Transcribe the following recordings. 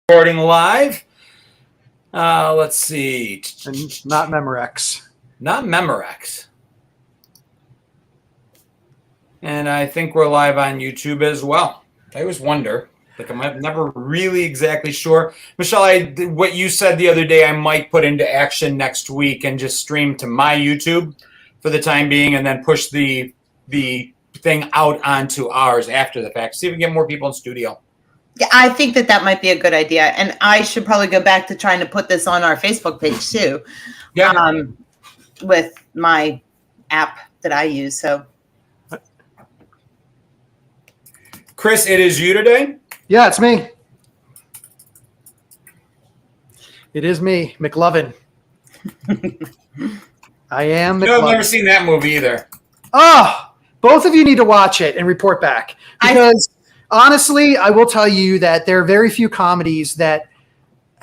Recording live. Let's see. And not Memorex. Not Memorex. And I think we're live on YouTube as well. I always wonder. Like I'm never really exactly sure. Michelle, what you said the other day, I might put into action next week and just stream to my YouTube for the time being, and then push the thing out onto ours after the fact. See if we can get more people in studio. Yeah, I think that might be a good idea. And I should probably go back to trying to put this on our Facebook page too. Yeah. With my app that I use. So, Chris, it is you today? Yeah, it's me. It is me, McLovin. I am McLovin. No, I've never seen that movie either. Oh, both of you need to watch it and report back. Because honestly, I will tell you that there are very few comedies that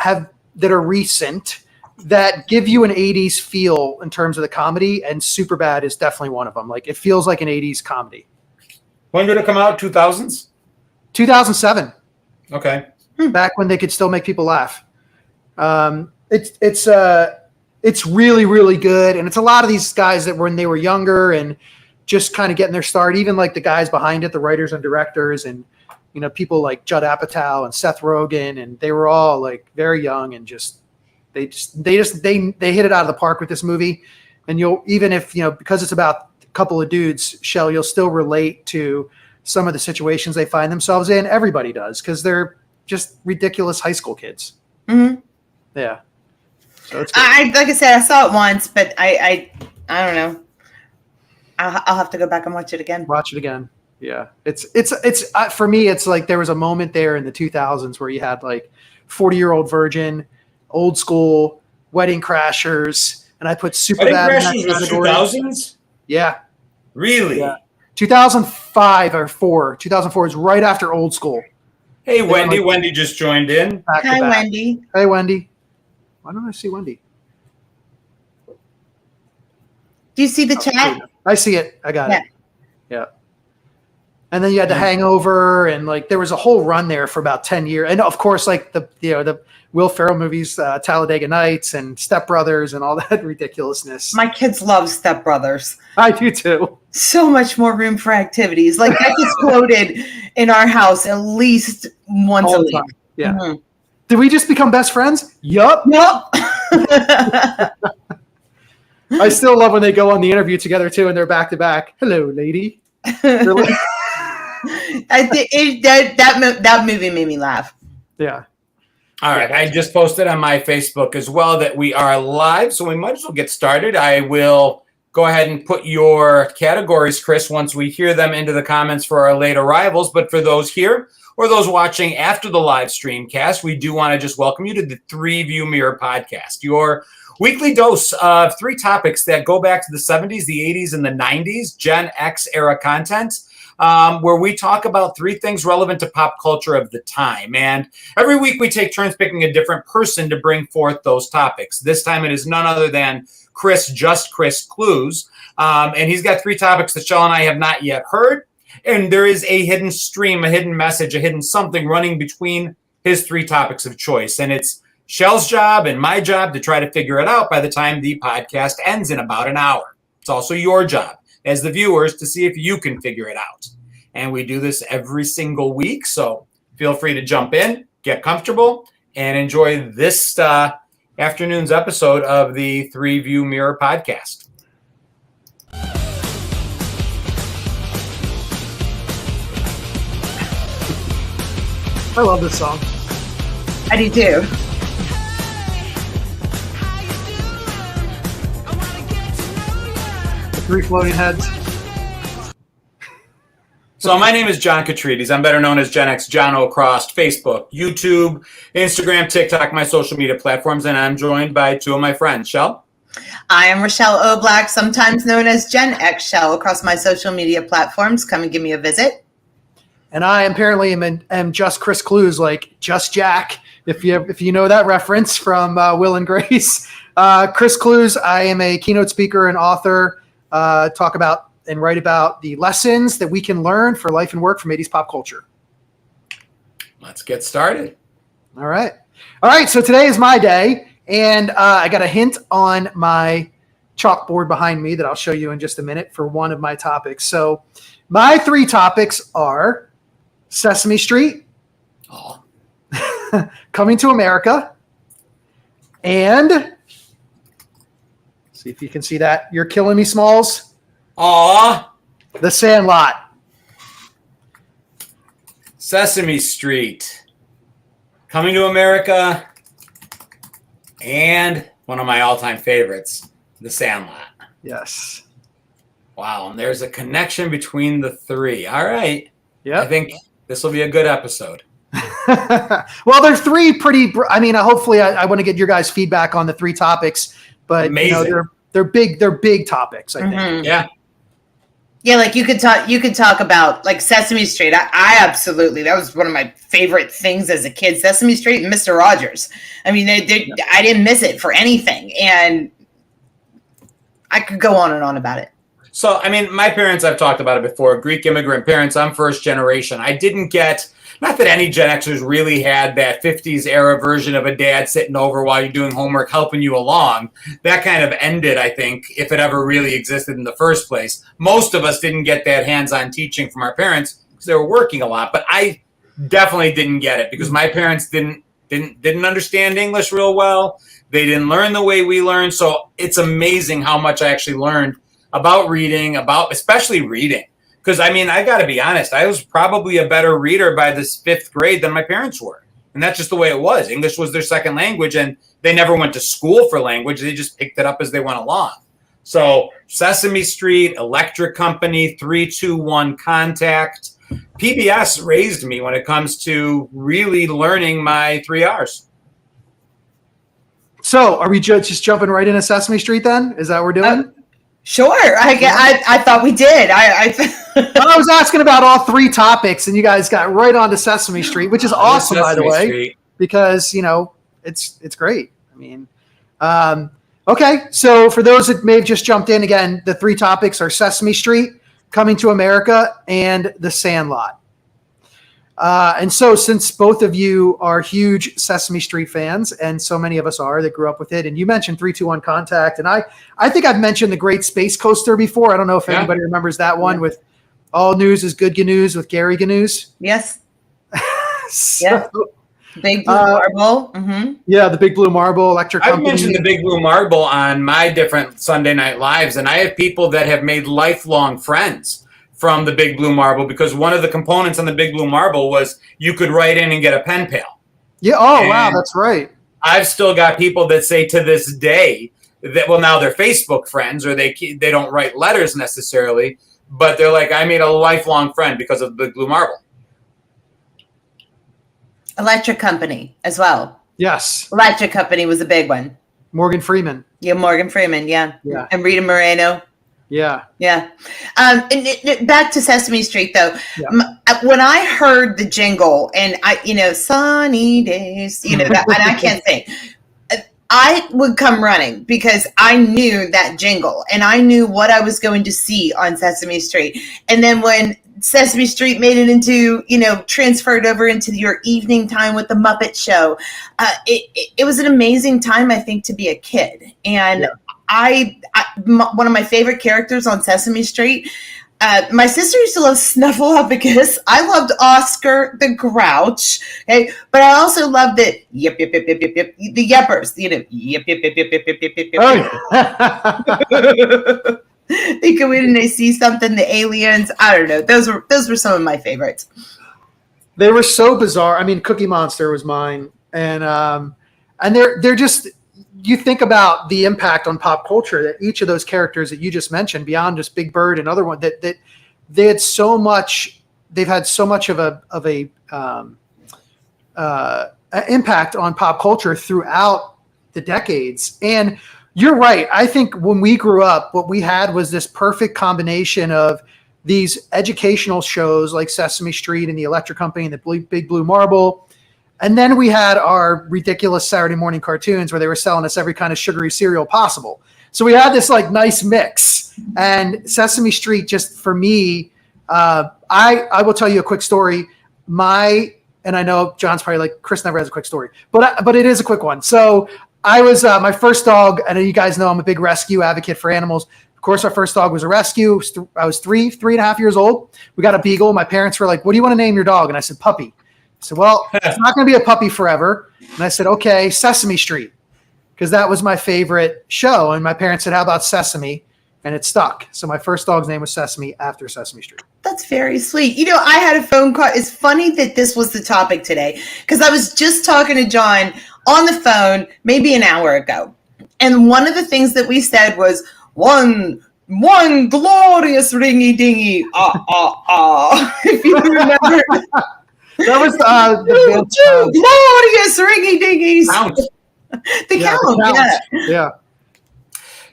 are recent that give you an 80s feel in terms of the comedy, and Superbad is definitely one of them. Like, it feels like an 80s comedy. When did it come out? 2000s? 2007. Okay. Back when they could still make people laugh. It's really, really good. And it's a lot of these guys that when they were younger and just kind of getting their start, even like the guys behind it, the writers and directors, and people like Judd Apatow and Seth Rogen, and they were all like very young and they hit it out of the park with this movie. And you'll, even if because it's about a couple of dudes, Shell, you'll still relate to some of the situations they find themselves in. Everybody does, because they're just ridiculous high school kids. Mm-hmm. Yeah. So it's like I said, I saw it once, but I don't know. I'll have to go back and watch it again. Watch it again. Yeah. It's for me, it's like there was a moment there in the 2000s where you had like 40-Year-Old Virgin, Old School, Wedding Crashers, and I put Superbad in that category. 2000s? Yeah. Really? Yeah. 2005 or 4. 2004 is right after Old School. Hey, Wendy. Wendy just joined in. Hi, Wendy. Hey, Wendy. Why don't I see Wendy? Do you see the chat? I see it. I got it. Yeah. And then you had The Hangover, and like there was a whole run there for about 10 years. And of course, like the Will Ferrell movies, Talladega Nights and Step Brothers and all that ridiculousness. My kids love Step Brothers. I do too. So much more room for activities. Like that exploded in our house at least once a week. Yeah. Mm-hmm. Did we just become best friends? Yup. I still love when they go on the interview together too, and they're back to back. Hello, lady. I think that movie made me laugh. Yeah. All right. I just posted on my Facebook as well that we are live, so we might as well get started. I will go ahead and put your categories, Chris, once we hear them into the comments for our late arrivals. But for those here or those watching after the live stream cast, we do want to just welcome you to the Three View Mirror podcast, your weekly dose of three topics that go back to the 70s, the 80s, and the 90s, Gen X era content, where we talk about three things relevant to pop culture of the time. And every week we take turns picking a different person to bring forth those topics. This time it is none other than Chris Clues. And he's got three topics that Shell and I have not yet heard. And there is a hidden stream, a hidden message, a hidden something running between his three topics of choice. And it's Shell's job and my job to try to figure it out by the time the podcast ends in about an hour. It's also your job as the viewers to see if you can figure it out. And we do this every single week. So feel free to jump in, get comfortable, and enjoy this afternoon's episode of the Three View Mirror podcast. I love this song. I do too. The three floating heads. So my name is John Katrides. I'm better known as Gen X John across Facebook, YouTube, Instagram, TikTok, my social media platforms, and I'm joined by two of my friends. Shell? I am Rochelle O'Black, sometimes known as Gen X Shell, across my social media platforms. Come and give me a visit. And I apparently am just Chris Clues, like Just Jack, if you know that reference from Will and Grace. Chris Clues, I am a keynote speaker and author, talk about and write about the lessons that we can learn for life and work from 80s pop culture. Let's get started. All right. So today is my day, and I got a hint on my chalkboard behind me that I'll show you in just a minute for one of my topics. So my 3 topics are Sesame Street, Coming to America, and see if you can see that. You're killing me, Smalls. The Sandlot. Sesame Street, Coming to America, and one of my all-time favorites, The Sandlot. Yes. Wow, and there's a connection between the 3. All right. Yeah. I think this will be a good episode. Well, they're 3 pretty. I mean, hopefully, I want to get your guys' feedback on the 3 topics, but Amazing. they're big. They're big topics. I think. Mhm. Yeah. Yeah, like you could talk about like Sesame Street. I absolutely, that was one of my favorite things as a kid. Sesame Street and Mr. Rogers. I mean, I didn't miss it for anything, and I could go on and on about it. So, I mean, my parents, I've talked about it before, Greek immigrant parents. I'm first generation. I didn't get, not that any Gen Xers really had that 50s era version of a dad sitting over while you're doing homework, helping you along. That kind of ended, I think, if it ever really existed in the first place. Most of us didn't get that hands-on teaching from our parents because they were working a lot. But I definitely didn't get it because my parents didn't understand English real well. They didn't learn the way we learned. So it's amazing how much I actually learned about reading, especially reading. Because, I mean, I got to be honest, I was probably a better reader by this 5th grade than my parents were. And that's just the way it was. English was their second language, and they never went to school for language. They just picked it up as they went along. So Sesame Street, Electric Company, 3-2-1 Contact. PBS raised me when it comes to really learning my 3 R's. So, are we just jumping right into Sesame Street then? Is that what we're doing? Sure, I thought we did. I was asking about all 3 topics, and you guys got right on to Sesame Street, which is awesome, by the way, Street. because it's great. I mean, okay. So for those that may have just jumped in, again, the 3 topics are Sesame Street, Coming to America, and The Sandlot. And so since both of you are huge Sesame Street fans, and so many of us are that grew up with it, and you mentioned 3-2-1 Contact, and I think I've mentioned the Great Space Coaster before. I don't know if anybody remembers that one with All News is Good News with Gary Gnews. Yes. So, Yeah. Big Blue Marble. Mm-hmm. Yeah, the Big Blue Marble, Electric I've Company. mentioned the Big Blue Marble on my different Sunday Night Lives, and I have people that have made lifelong friends from the Big Blue Marble because one of the components on the Big Blue Marble was you could write in and get a pen pal. Yeah. Oh, wow. That's right. I've still got people that say to this day that, well, now they're Facebook friends or they don't write letters necessarily, but they're like, I made a lifelong friend because of the Big Blue Marble. Electric Company as well. Yes. Electric Company was a big one. Morgan Freeman. Yeah, Morgan Freeman. Yeah. Yeah. And Rita Moreno. Yeah. Yeah. Back to Sesame Street, though. Yeah. When I heard the jingle and sunny days, that, and I can't sing, I would come running because I knew that jingle and I knew what I was going to see on Sesame Street. And then when Sesame Street made it into, transferred over into your evening time with the Muppet Show, it was an amazing time, I think, to be a kid. And yeah. One of my favorite characters on Sesame Street, my sister used to love Snuffleupagus. I loved Oscar the Grouch, okay? But I also loved the yip, yip, yip, yip, yip, yip, the Yeppers, yip, yip, yip, yip, yip, yip, yip, yip. Oh. They go in and they see something, the aliens. I don't know. Those were some of my favorites. They were so bizarre. I mean, Cookie Monster was mine, and they're just. You think about the impact on pop culture that each of those characters that you just mentioned, beyond just Big Bird and other one, that they had so much. They've had so much of a impact on pop culture throughout the decades. And you're right. I think when we grew up, what we had was this perfect combination of these educational shows like Sesame Street and the Electric Company and the Big Blue Marble. And then we had our ridiculous Saturday morning cartoons where they were selling us every kind of sugary cereal possible. So we had this nice mix. And Sesame Street, just for me, I will tell you a quick story. My and I know John's probably like, Chris never has a quick story, but it is a quick one. So I was my first dog. I know you guys know I'm a big rescue advocate for animals. Of course, our first dog was a rescue. I was three and a half years old. We got a beagle. My parents were like, "What do you want to name your dog?" And I said, "Puppy." I said, "Well, it's not going to be a puppy forever." And I said, "Okay, Sesame Street," because that was my favorite show. And my parents said, "How about Sesame?" And it stuck. So my first dog's name was Sesame after Sesame Street. That's very sweet. You know, I had a phone call. It's funny that this was the topic today because I was just talking to John on the phone maybe an hour ago. And one of the things that we said was one glorious ringy dingy. If you remember. That was two glorious ringy dingies. The count. Yeah.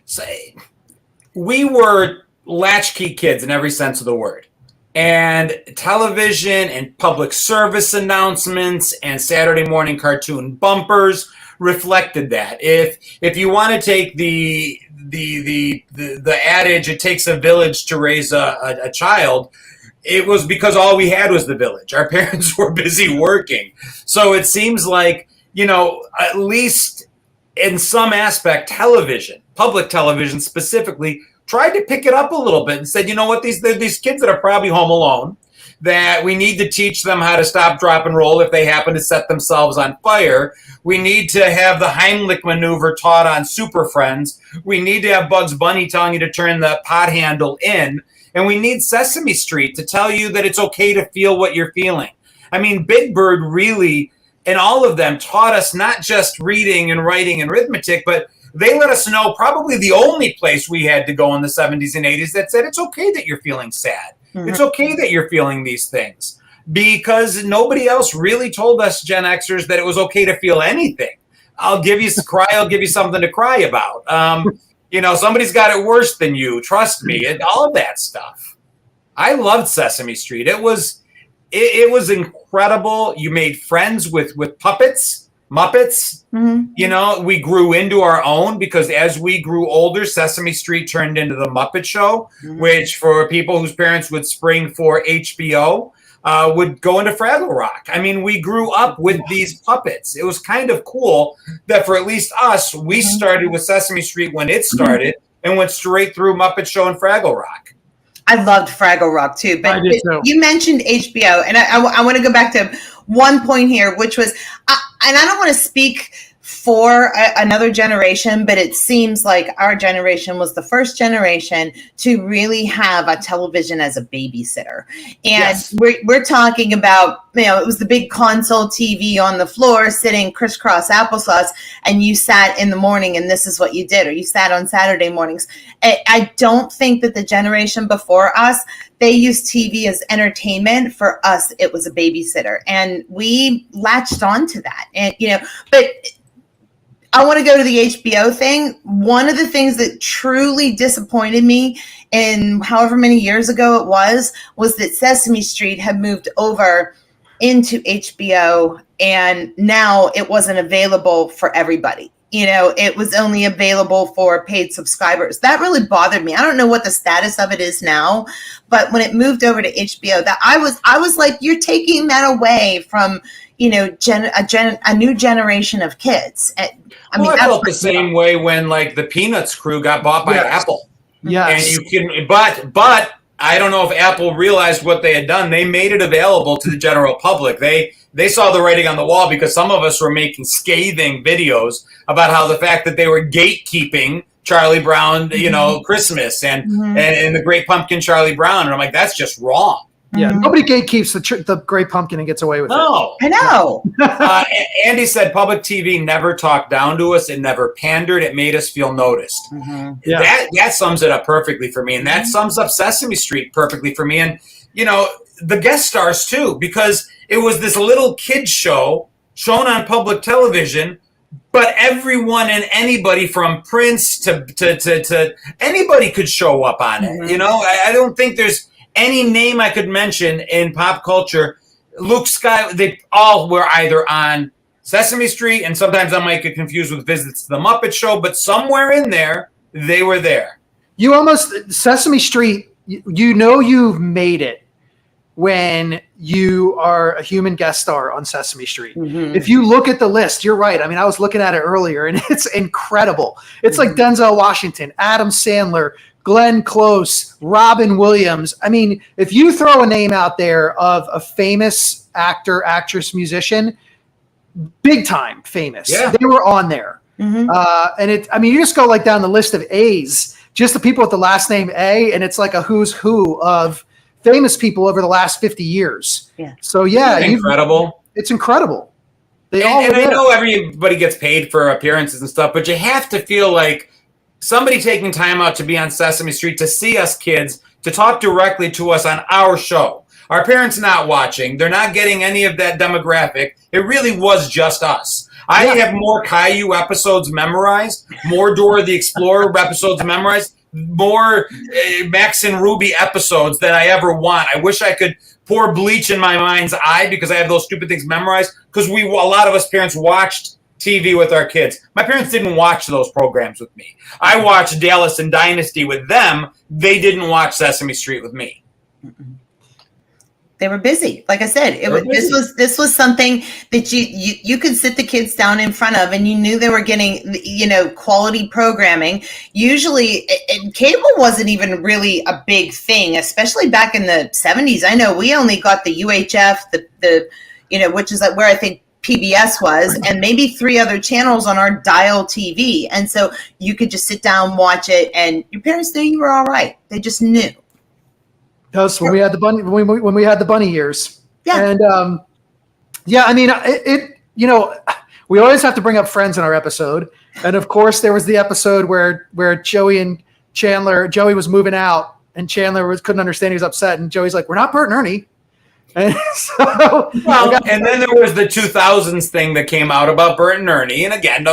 So, we were latchkey kids in every sense of the word. And television and public service announcements and Saturday morning cartoon bumpers reflected that. If you want to take the adage, it takes a village to raise a child, it was because all we had was the village. Our parents were busy working. So it seems like, at least in some aspect, television, public television specifically, tried to pick it up a little bit and said, you know what, these kids that are probably home alone, that we need to teach them how to stop, drop, and roll if they happen to set themselves on fire. We need to have the Heimlich maneuver taught on Super Friends. We need to have Bugs Bunny telling you to turn the pot handle in. And we need Sesame Street to tell you that it's okay to feel what you're feeling. I mean, Big Bird really, and all of them, taught us not just reading and writing and arithmetic, but they let us know probably the only place we had to go in the 70s and 80s that said it's okay that you're feeling sad. Mm-hmm. It's okay that you're feeling these things, because nobody else really told us Gen Xers that it was okay to feel anything. I'll give you something to cry about. Somebody's got it worse than you. Trust me, and all of that stuff. I loved Sesame Street. It was incredible. You made friends with puppets. Muppets, we grew into our own because as we grew older, Sesame Street turned into the Muppet Show, which for people whose parents would spring for HBO, would go into Fraggle Rock. I mean, we grew up with these puppets. It was kind of cool that for at least us, we started with Sesame Street when it started and went straight through Muppet Show and Fraggle Rock. I loved Fraggle Rock too, but you mentioned HBO, and I want to go back to one point here, which was, and I don't want to speak for another generation, but it seems like our generation was the first generation to really have a television as a babysitter. And yes. we're talking about, it was the big console TV on the floor sitting crisscross applesauce, and you sat in the morning and this is what you did, or you sat on Saturday mornings. I don't think that the generation before us, they used TV as entertainment. For us, it was a babysitter, and we latched onto that. And, but I want to go to the HBO thing. One of the things that truly disappointed me in however many years ago it was that Sesame Street had moved over into HBO, and now it wasn't available for everybody. It was only available for paid subscribers. That really bothered me. I don't know what the status of it is now, but when it moved over to HBO, that I was like, you're taking that away from, a new generation of kids. I felt the same way when the Peanuts crew got bought by Apple. Yes. And but I don't know if Apple realized what they had done. They made it available to the general public. They saw the writing on the wall, because some of us were making scathing videos about how the fact that they were gatekeeping Charlie Brown, Christmas and the Great Pumpkin Charlie Brown. And I'm like, that's just wrong. Yeah, nobody gatekeeps the Great Pumpkin and gets away with it. No. I know. Andy said public TV never talked down to us. It never pandered. It made us feel noticed. Mm-hmm. Yeah. That sums it up perfectly for me. And that sums up Sesame Street perfectly for me. And, the guest stars too, because it was this little kids show shown on public television, but everyone and anybody from Prince to anybody could show up on it. I don't think there's any name I could mention in pop culture. Luke Skywalker, they all were either on Sesame Street, and sometimes I might get confused with visits to the Muppet Show, but somewhere in there, they were there. Sesame Street, you've made it when you are a human guest star on Sesame Street. Mhm. If you look at the list, you're right. I mean, I was looking at it earlier, and it's incredible. It's like Denzel Washington, Adam Sandler, Glenn Close, Robin Williams. I mean, if you throw a name out there of a famous actor, actress, musician, big time famous, Yeah. they were on there. Mhm. You just go like down the list of A's, just the people with the last name A, and it's like a who's who of famous people over the last 50 years. Yeah. So yeah, Incredible. it's incredible. They all And I were there. know everybody gets paid for appearances and stuff, but you have to feel like somebody taking time out to be on Sesame Street to see us kids, to talk directly to us on our show. Our parents not watching. They're not getting any of that demographic. It really was just us. I Yeah. have more Caillou episodes memorized, more Dora the Explorer episodes memorized, more Max and Ruby episodes than I ever want. I wish I could pour bleach in my mind's eye because I have those stupid things memorized, because a lot of us parents watched TV with our kids. My parents didn't watch those programs with me. I watched Dallas and Dynasty with them. They didn't watch Sesame Street with me. They were busy. Like I said, this was something that you could sit the kids down in front of, and you knew they were getting, quality programming. Usually, and cable wasn't even really a big thing, especially back in the 70s. I know we only got the UHF, which is where I think PBS was, and maybe 3 other channels on our dial TV. And so you could just sit down, watch it, and your parents knew you were all right. They just knew. That was when we had the bunny when we had the bunny years. Yeah. And we always have to bring up Friends in our episode. And of course there was the episode where Joey and Chandler, Joey was moving out and Chandler couldn't understand, he was upset, and Joey's like, "We're not Bert and Ernie." And so And then there was the 2000s thing that came out about Bert and Ernie. And again,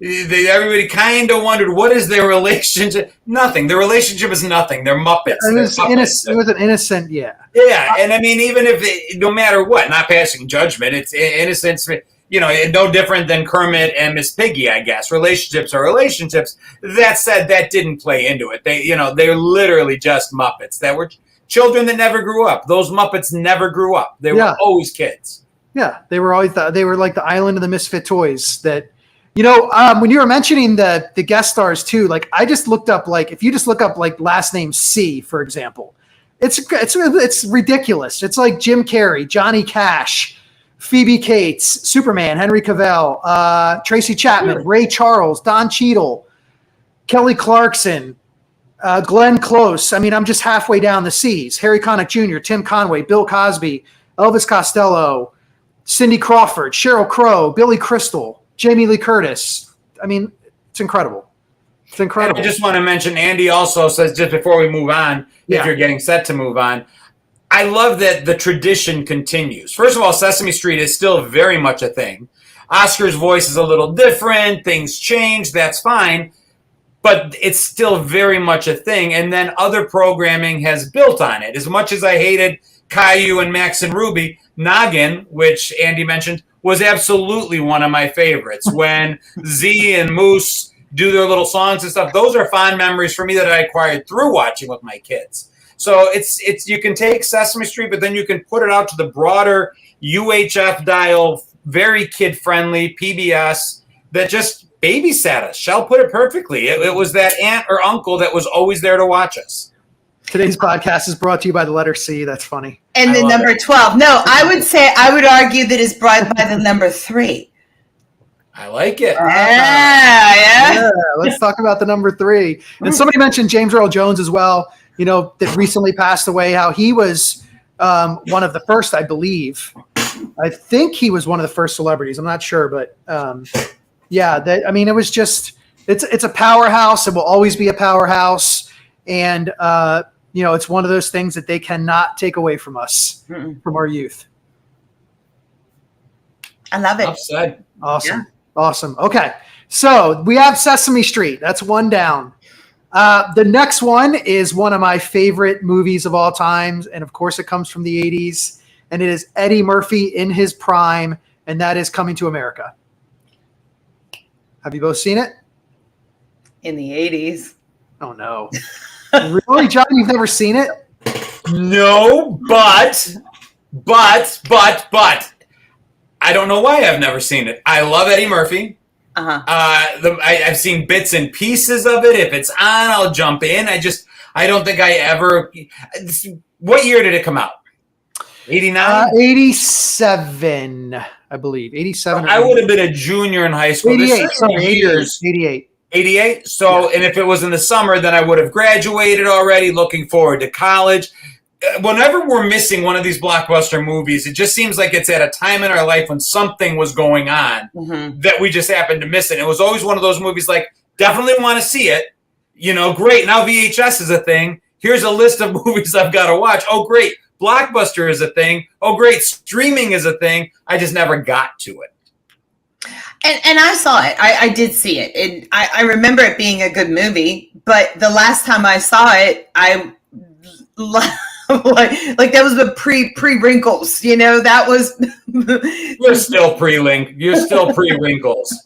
everybody kind of wondered, what is their relationship? Nothing. Their relationship is nothing. They're Muppets. it was They're puppets. it was an innocent, yeah. Yeah, and I mean, even if no matter what, not passing judgment, it's innocence. No different than Kermit and Miss Piggy, I guess. Relationships are relationships. That said, that didn't play into it. They're literally just Muppets that were children that never grew up. Those Muppets never grew up. They were always kids. Yeah, they were always they were like the island of the misfit toys. That when you were mentioning the guest stars too, like I just looked up, like if you just look up like last name C, for example, it's ridiculous. It's like Jim Carrey, Johnny Cash, Phoebe Cates, Superman, Henry Cavill, Tracy Chapman, Ray Charles, Don Cheadle, Kelly Clarkson, Glenn Close. I mean, I'm just halfway down the C's. Harry Connick Jr., Tim Conway, Bill Cosby, Elvis Costello, Cindy Crawford, Sheryl Crow, Billy Crystal, Jamie Lee Curtis. I mean, it's incredible. It's incredible. And I just want to mention, Andy also says, just before we move on, if you're getting set to move on, I love that the tradition continues. First of all, Sesame Street is still very much a thing. Oscar's voice is a little different. Things change. That's fine. But it's still very much a thing. And then other programming has built on it. As much as I hated Caillou and Max and Ruby, Noggin, which Andy mentioned, was absolutely one of my favorites. When Z and Moose do their little songs and stuff, those are fond memories for me that I acquired through watching with my kids. So it's you can take Sesame Street, but then you can put it out to the broader UHF dial, very kid-friendly PBS that just babysat us. Shell put it perfectly. It was that aunt or uncle that was always there to watch us. Today's podcast is brought to you by the letter C. That's funny. And the number 12. No, I would argue that it's brought by the number 3. I like it. Yeah. Let's talk about the number 3. And somebody mentioned James Earl Jones as well, that recently passed away, how he was one of the first, I believe. I think he was one of the first celebrities. I'm not sure, but it was just, it's a powerhouse. It will always be a powerhouse. And, it's one of those things that they cannot take away from us, from our youth. I love it. Upside. Awesome. Yeah. Awesome. Okay. So we have Sesame Street. That's one down. The next one is one of my favorite movies of all times. And of course it comes from the 80s, and it is Eddie Murphy in his prime. And that is Coming to America. Have you both seen it? In the 80s. Oh no. Really, John? You've never seen it? No, but But I don't know why I've never seen it. I love Eddie Murphy. I've seen bits and pieces of it. If it's on, I'll jump in. I don't think I ever. What year did it come out? 89? 87, I believe. 87. I would have been a junior in high school. 88. Sorry, Years. 88. 88. So, and if it was in the summer, then I would have graduated already, looking forward to college. Whenever we're missing one of these blockbuster movies, it just seems like it's at a time in our life when something was going on that we just happened to miss it. It was always one of those movies like, definitely want to see it. Great. Now VHS is a thing. Here's a list of movies I've got to watch. Oh, great. Blockbuster is a thing. Oh, great. Streaming is a thing. I just never got to it. And I saw it. I did see it. I remember it being a good movie, but the last time I saw it, I like that was the pre wrinkles. That was. You're still You're still pre wrinkles.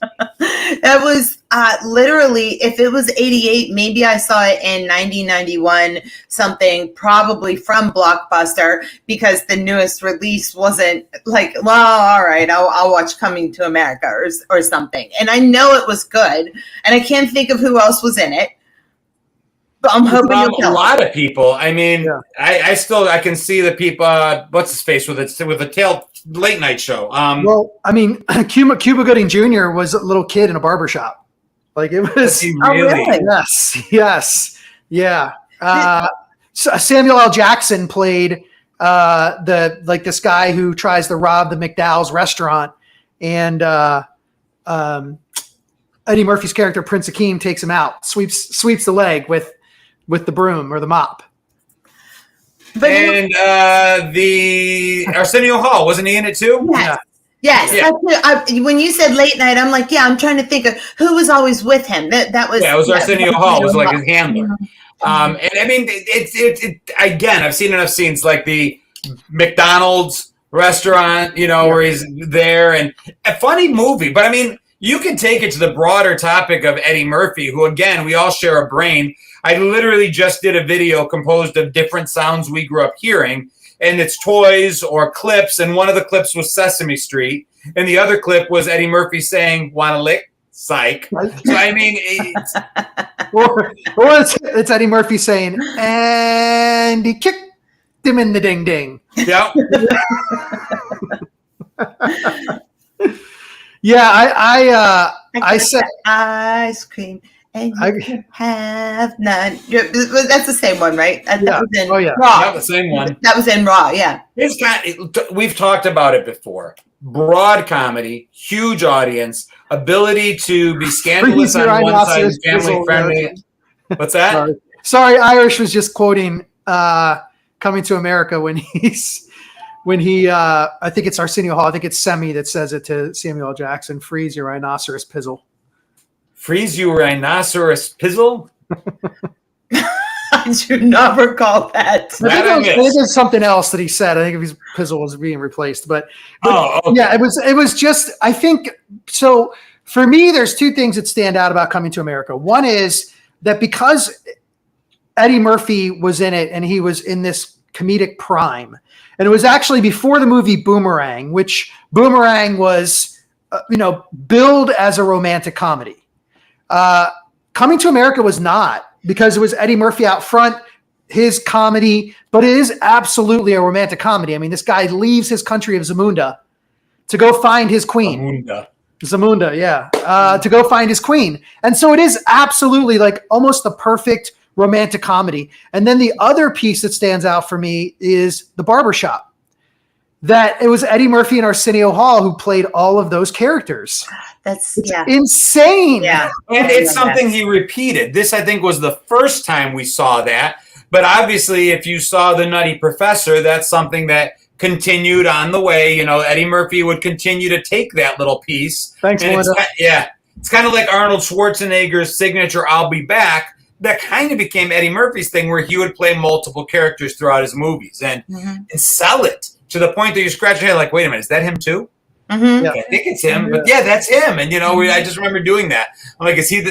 That was literally, if it was 88, maybe I saw it in 1991, something probably from Blockbuster, because the newest release wasn't like, well, all right, I'll watch Coming to America or something. And I know it was good, and I can't think of who else was in it. But I'm hoping a lot of people. I mean, yeah. I can see the people. What's his face with the tail late night show? Well, I mean, Cuba Gooding Jr. was a little kid in a barbershop. Like it was. Really? Yes, yeah. Samuel L. Jackson played this guy who tries to rob the McDowell's restaurant, and Eddie Murphy's character Prince Akeem takes him out, sweeps the leg with the broom or the mop. And the Arsenio Hall, wasn't he in it too? Yes. Yes. Yeah. When you said late night, I'm like, I'm trying to think of who was always with him. That was. Yeah, it was Arsenio Hall. It was like his handler. And I mean, it again, I've seen enough scenes like the McDonald's restaurant, where he's there, and a funny movie. But I mean, you can take it to the broader topic of Eddie Murphy, who, again, we all share a brain. I literally just did a video composed of different sounds we grew up hearing, and it's toys or clips, and one of the clips was Sesame Street, and the other clip was Eddie Murphy saying, "Wanna lick? Psych." So, I mean... it's Eddie Murphy saying, "And he kicked him in the ding-ding." Yep. Yeah, I said ice cream and you can have none. That's the same one, right? That was in Raw. Yeah, the same one. That was in Raw. Yeah. We've talked about it before. Broad comedy, huge audience, ability to be scandalous on one side, and family friendly. What's that? Sorry, Irish was just quoting Coming to America when he, I think it's Arsenio Hall, I think it's Semi that says it to Samuel L. Jackson, "Freeze, you rhinoceros pizzle." Freeze, you rhinoceros pizzle? I do not recall that. I think it was something else that he said. I think his pizzle was being replaced. But okay. Yeah, it was just, I think, so for me, there's two things that stand out about Coming to America. One is that because Eddie Murphy was in it and he was in this comedic prime, and it was actually before the movie Boomerang, which Boomerang was, billed as a romantic comedy. Coming to America was not, because it was Eddie Murphy out front, his comedy, but it is absolutely a romantic comedy. I mean, this guy leaves his country of Zamunda to go find his queen. Zamunda, yeah. To go find his queen. And so it is absolutely like almost the perfect romantic comedy. And then the other piece that stands out for me is The Barbershop. That it was Eddie Murphy and Arsenio Hall who played all of those characters. That's insane. Yeah. And it's something he repeated. This, I think, was the first time we saw that. But obviously, if you saw The Nutty Professor, that's something that continued on the way. Eddie Murphy would continue to take that little piece. Thanks, Melinda. It's kind of like Arnold Schwarzenegger's signature "I'll Be Back." That kind of became Eddie Murphy's thing, where he would play multiple characters throughout his movies and sell it to the point that you scratch your head like, wait a minute, is that him too? Mm-hmm. Yeah, I think it's him, but yeah, that's him. And I just remember doing that. I'm like, is he?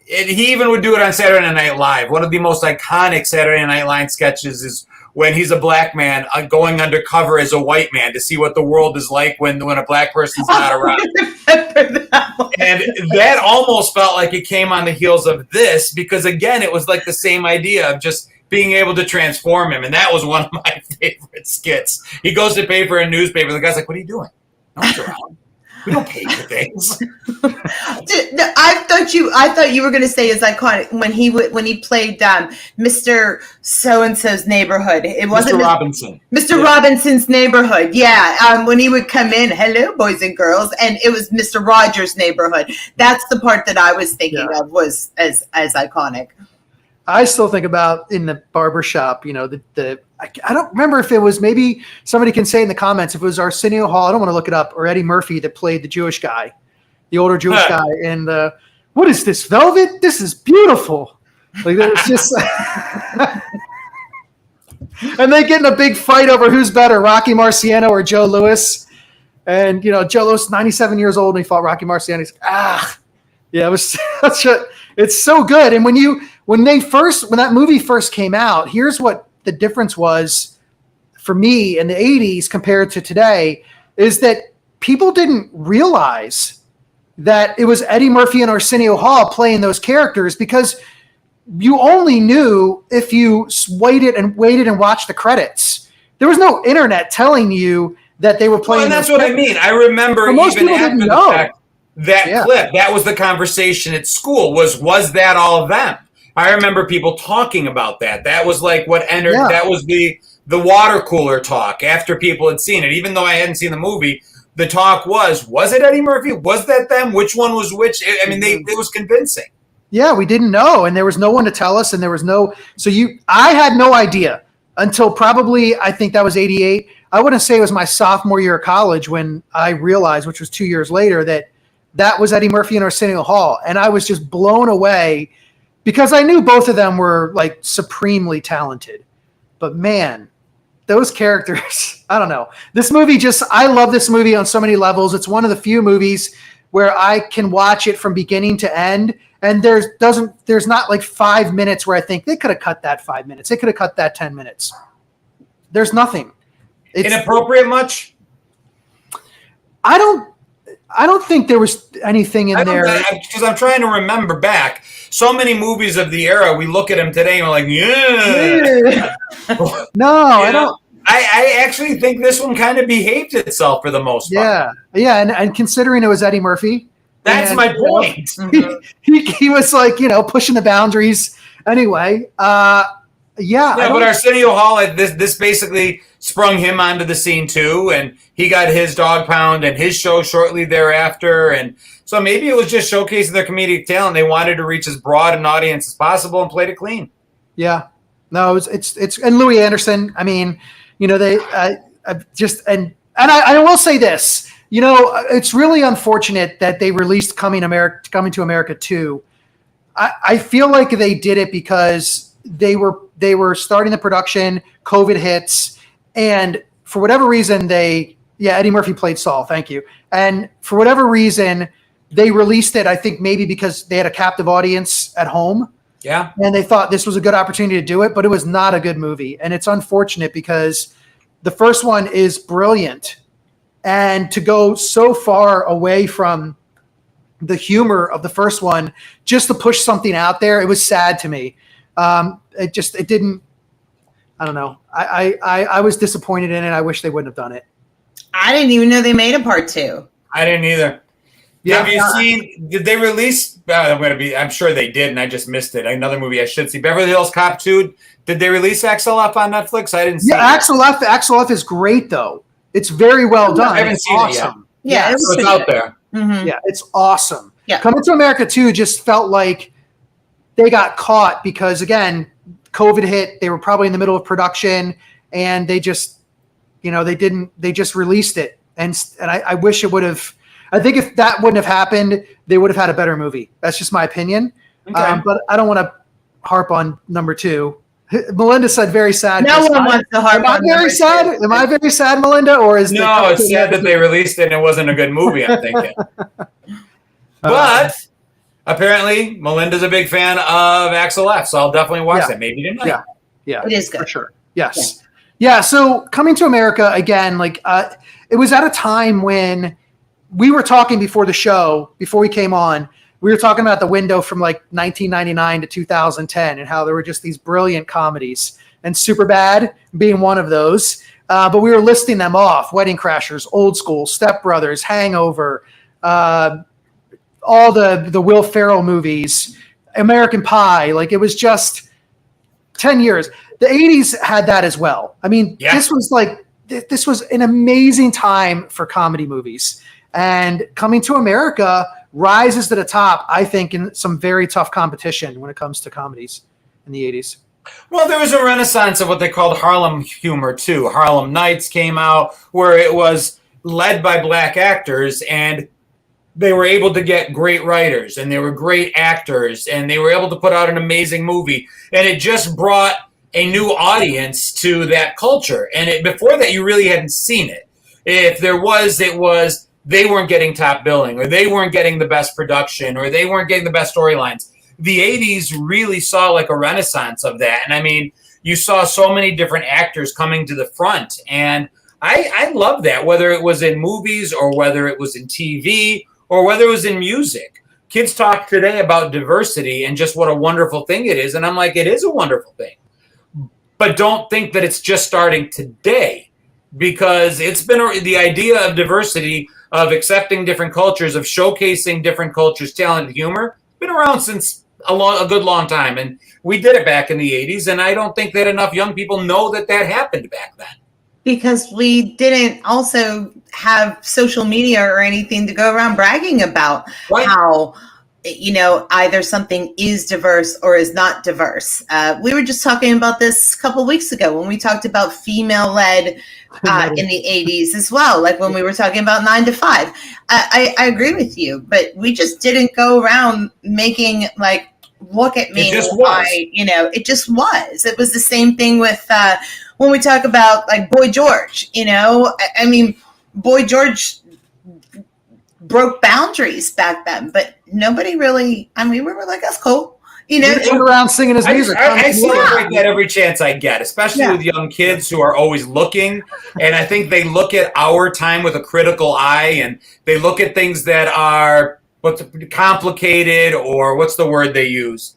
He even would do it on Saturday Night Live. One of the most iconic Saturday Night Live sketches when he's a black man going undercover as a white man to see what the world is like when a black person's not around. And that almost felt like it came on the heels of this because, again, it was like the same idea of just being able to transform him. And that was one of my favorite skits. He goes to pay for a newspaper. The guy's like, what are you doing? No one's around. We don't pay for things. I thought you were going to say is iconic when he played Mr. So and So's neighborhood. It wasn't Mr. Robinson. Mr. Robinson's neighborhood. Yeah, when he would come in, hello, boys and girls, and it was Mr. Rogers' neighborhood. That's the part that I was thinking of was as iconic. I still think about in the barbershop, you know, I don't remember if it was, maybe somebody can say in the comments if it was Arsenio Hall, I don't want to look it up, or Eddie Murphy that played the Jewish guy, the older Jewish guy. And what is this, velvet? This is beautiful. Like there was just, and they get in a big fight over who's better, Rocky Marciano or Joe Louis. And, you know, Joe Louis, 97 years old, and he fought Rocky Marciano. He's like, yeah, it was it's so good. And when that movie first came out, here's what the difference was for me in the 80s compared to today is that people didn't realize that it was Eddie Murphy and Arsenio Hall playing those characters because you only knew if you waited and watched the credits. There was no internet telling you that they were playing. And that's what I mean. I remember even after the fact, that clip, that was the conversation at school was that all of them? I remember people talking about that. That was like what entered, that was the water cooler talk after people had seen it. Even though I hadn't seen the movie, the talk was it Eddie Murphy? Was that them? Which one was which? I mean, it was convincing. Yeah, we didn't know. And there was no one to tell us. And there was I had no idea until probably, I think that was 88. I wouldn't say it was my sophomore year of college when I realized, which was 2 years later, that was Eddie Murphy and Arsenio Hall. And I was just blown away because I knew both of them were like supremely talented. But man, those characters, I don't know. This movie I love this movie on so many levels. It's one of the few movies where I can watch it from beginning to end. And there's not like 5 minutes where I think they could have cut that 5 minutes. They could have cut that 10 minutes. There's nothing. It's inappropriate much? I don't think there was anything in there. Because I'm trying to remember back. So many movies of the era, we look at them today and we're like, yeah. No, I don't. I actually think this one kind of behaved itself for the most part. Yeah. And considering it was Eddie Murphy. That's my point. He was like, pushing the boundaries anyway. But Arsenio Hall, this basically sprung him onto the scene too, and he got his dog pound and his show shortly thereafter, and so maybe it was just showcasing their comedic talent. They wanted to reach as broad an audience as possible and played it clean. Yeah, no, it's and Louis Anderson. I mean, I will say this. It's really unfortunate that they released Coming to America 2. I feel like they did it because they were starting the production, COVID hits, and for whatever reason Eddie Murphy played Saul, thank you. And for whatever reason, they released it, I think maybe because they had a captive audience at home. Yeah. And they thought this was a good opportunity to do it, but it was not a good movie. And it's unfortunate because the first one is brilliant. And to go so far away from the humor of the first one, just to push something out there, it was sad to me. It didn't, I don't know. I was disappointed in it. I wish they wouldn't have done it. I didn't even know they made a part 2. I didn't either. Yeah. Have you seen, did they release, I'm sure they did, and I just missed it. Another movie I should see. Beverly Hills Cop 2. Did they release Axel F on Netflix? I didn't see it. Axel F is great, though. It's very well done. I haven't seen it yet. Yeah, so it's out there. Mm-hmm. Yeah, it's awesome. Yeah. Coming to America 2 just felt like they got caught because, again, COVID hit. They were probably in the middle of production, and they just, they just released it. And I wish it would have. I think if that wouldn't have happened, they would have had a better movie. That's just my opinion. Okay. But I don't want to harp on number 2. Melinda said very sad. No one wants to harp on very sad. Am I very sad, Melinda? Or is no? It's sad that they released it and it wasn't a good movie. I'm thinking. But apparently, Melinda's a big fan of Axel F, so I'll definitely watch that. Maybe tonight. Yeah, it is good for sure. Yes. Yeah, so Coming to America again, it was at a time when we were talking before the show, before we came on, we were talking about the window from like 1999 to 2010 and how there were just these brilliant comedies, and Superbad being one of those. But we were listing them off: Wedding Crashers, Old School, Step Brothers, Hangover, all the Will Ferrell movies, American Pie. Like, it was just 10 years. The 80s had that as well. I mean, this was an amazing time for comedy movies. And Coming to America rises to the top, I think, in some very tough competition when it comes to comedies in the 80s. Well, there was a renaissance of what they called Harlem humor, too. Harlem Nights came out, where it was led by black actors, and they were able to get great writers, and they were great actors, and they were able to put out an amazing movie. And it just brought a new audience to that culture. And before that, you really hadn't seen it. If there was, it was they weren't getting top billing, or they weren't getting the best production, or they weren't getting the best storylines. The 80s really saw like a renaissance of that. And I mean, you saw so many different actors coming to the front. And I love that, whether it was in movies or whether it was in TV or whether it was in music. Kids talk today about diversity and just what a wonderful thing it is. And I'm like, it is a wonderful thing. But don't think that it's just starting today, because it's been the idea of diversity, of accepting different cultures, of showcasing different cultures' talent and humor, been around since a good long time. And we did it back in the 80s. And I don't think that enough young people know that happened back then. Because we didn't also have social media or anything to go around bragging about how, either something is diverse or is not diverse. We were just talking about this a couple of weeks ago when we talked about female-led in the 80s as well, like when we were talking about 9 to 5. I agree with you, but we just didn't go around making like, look at me. It just was. It just was. It was the same thing with when we talk about like Boy George. I mean, Boy George broke boundaries back then, but nobody really. I mean, we were like, that's cool. He went around singing his music. I celebrate that every chance I get, especially with young kids who are always looking. And I think they look at our time with a critical eye, and they look at things that are complicated, or what's the word they use?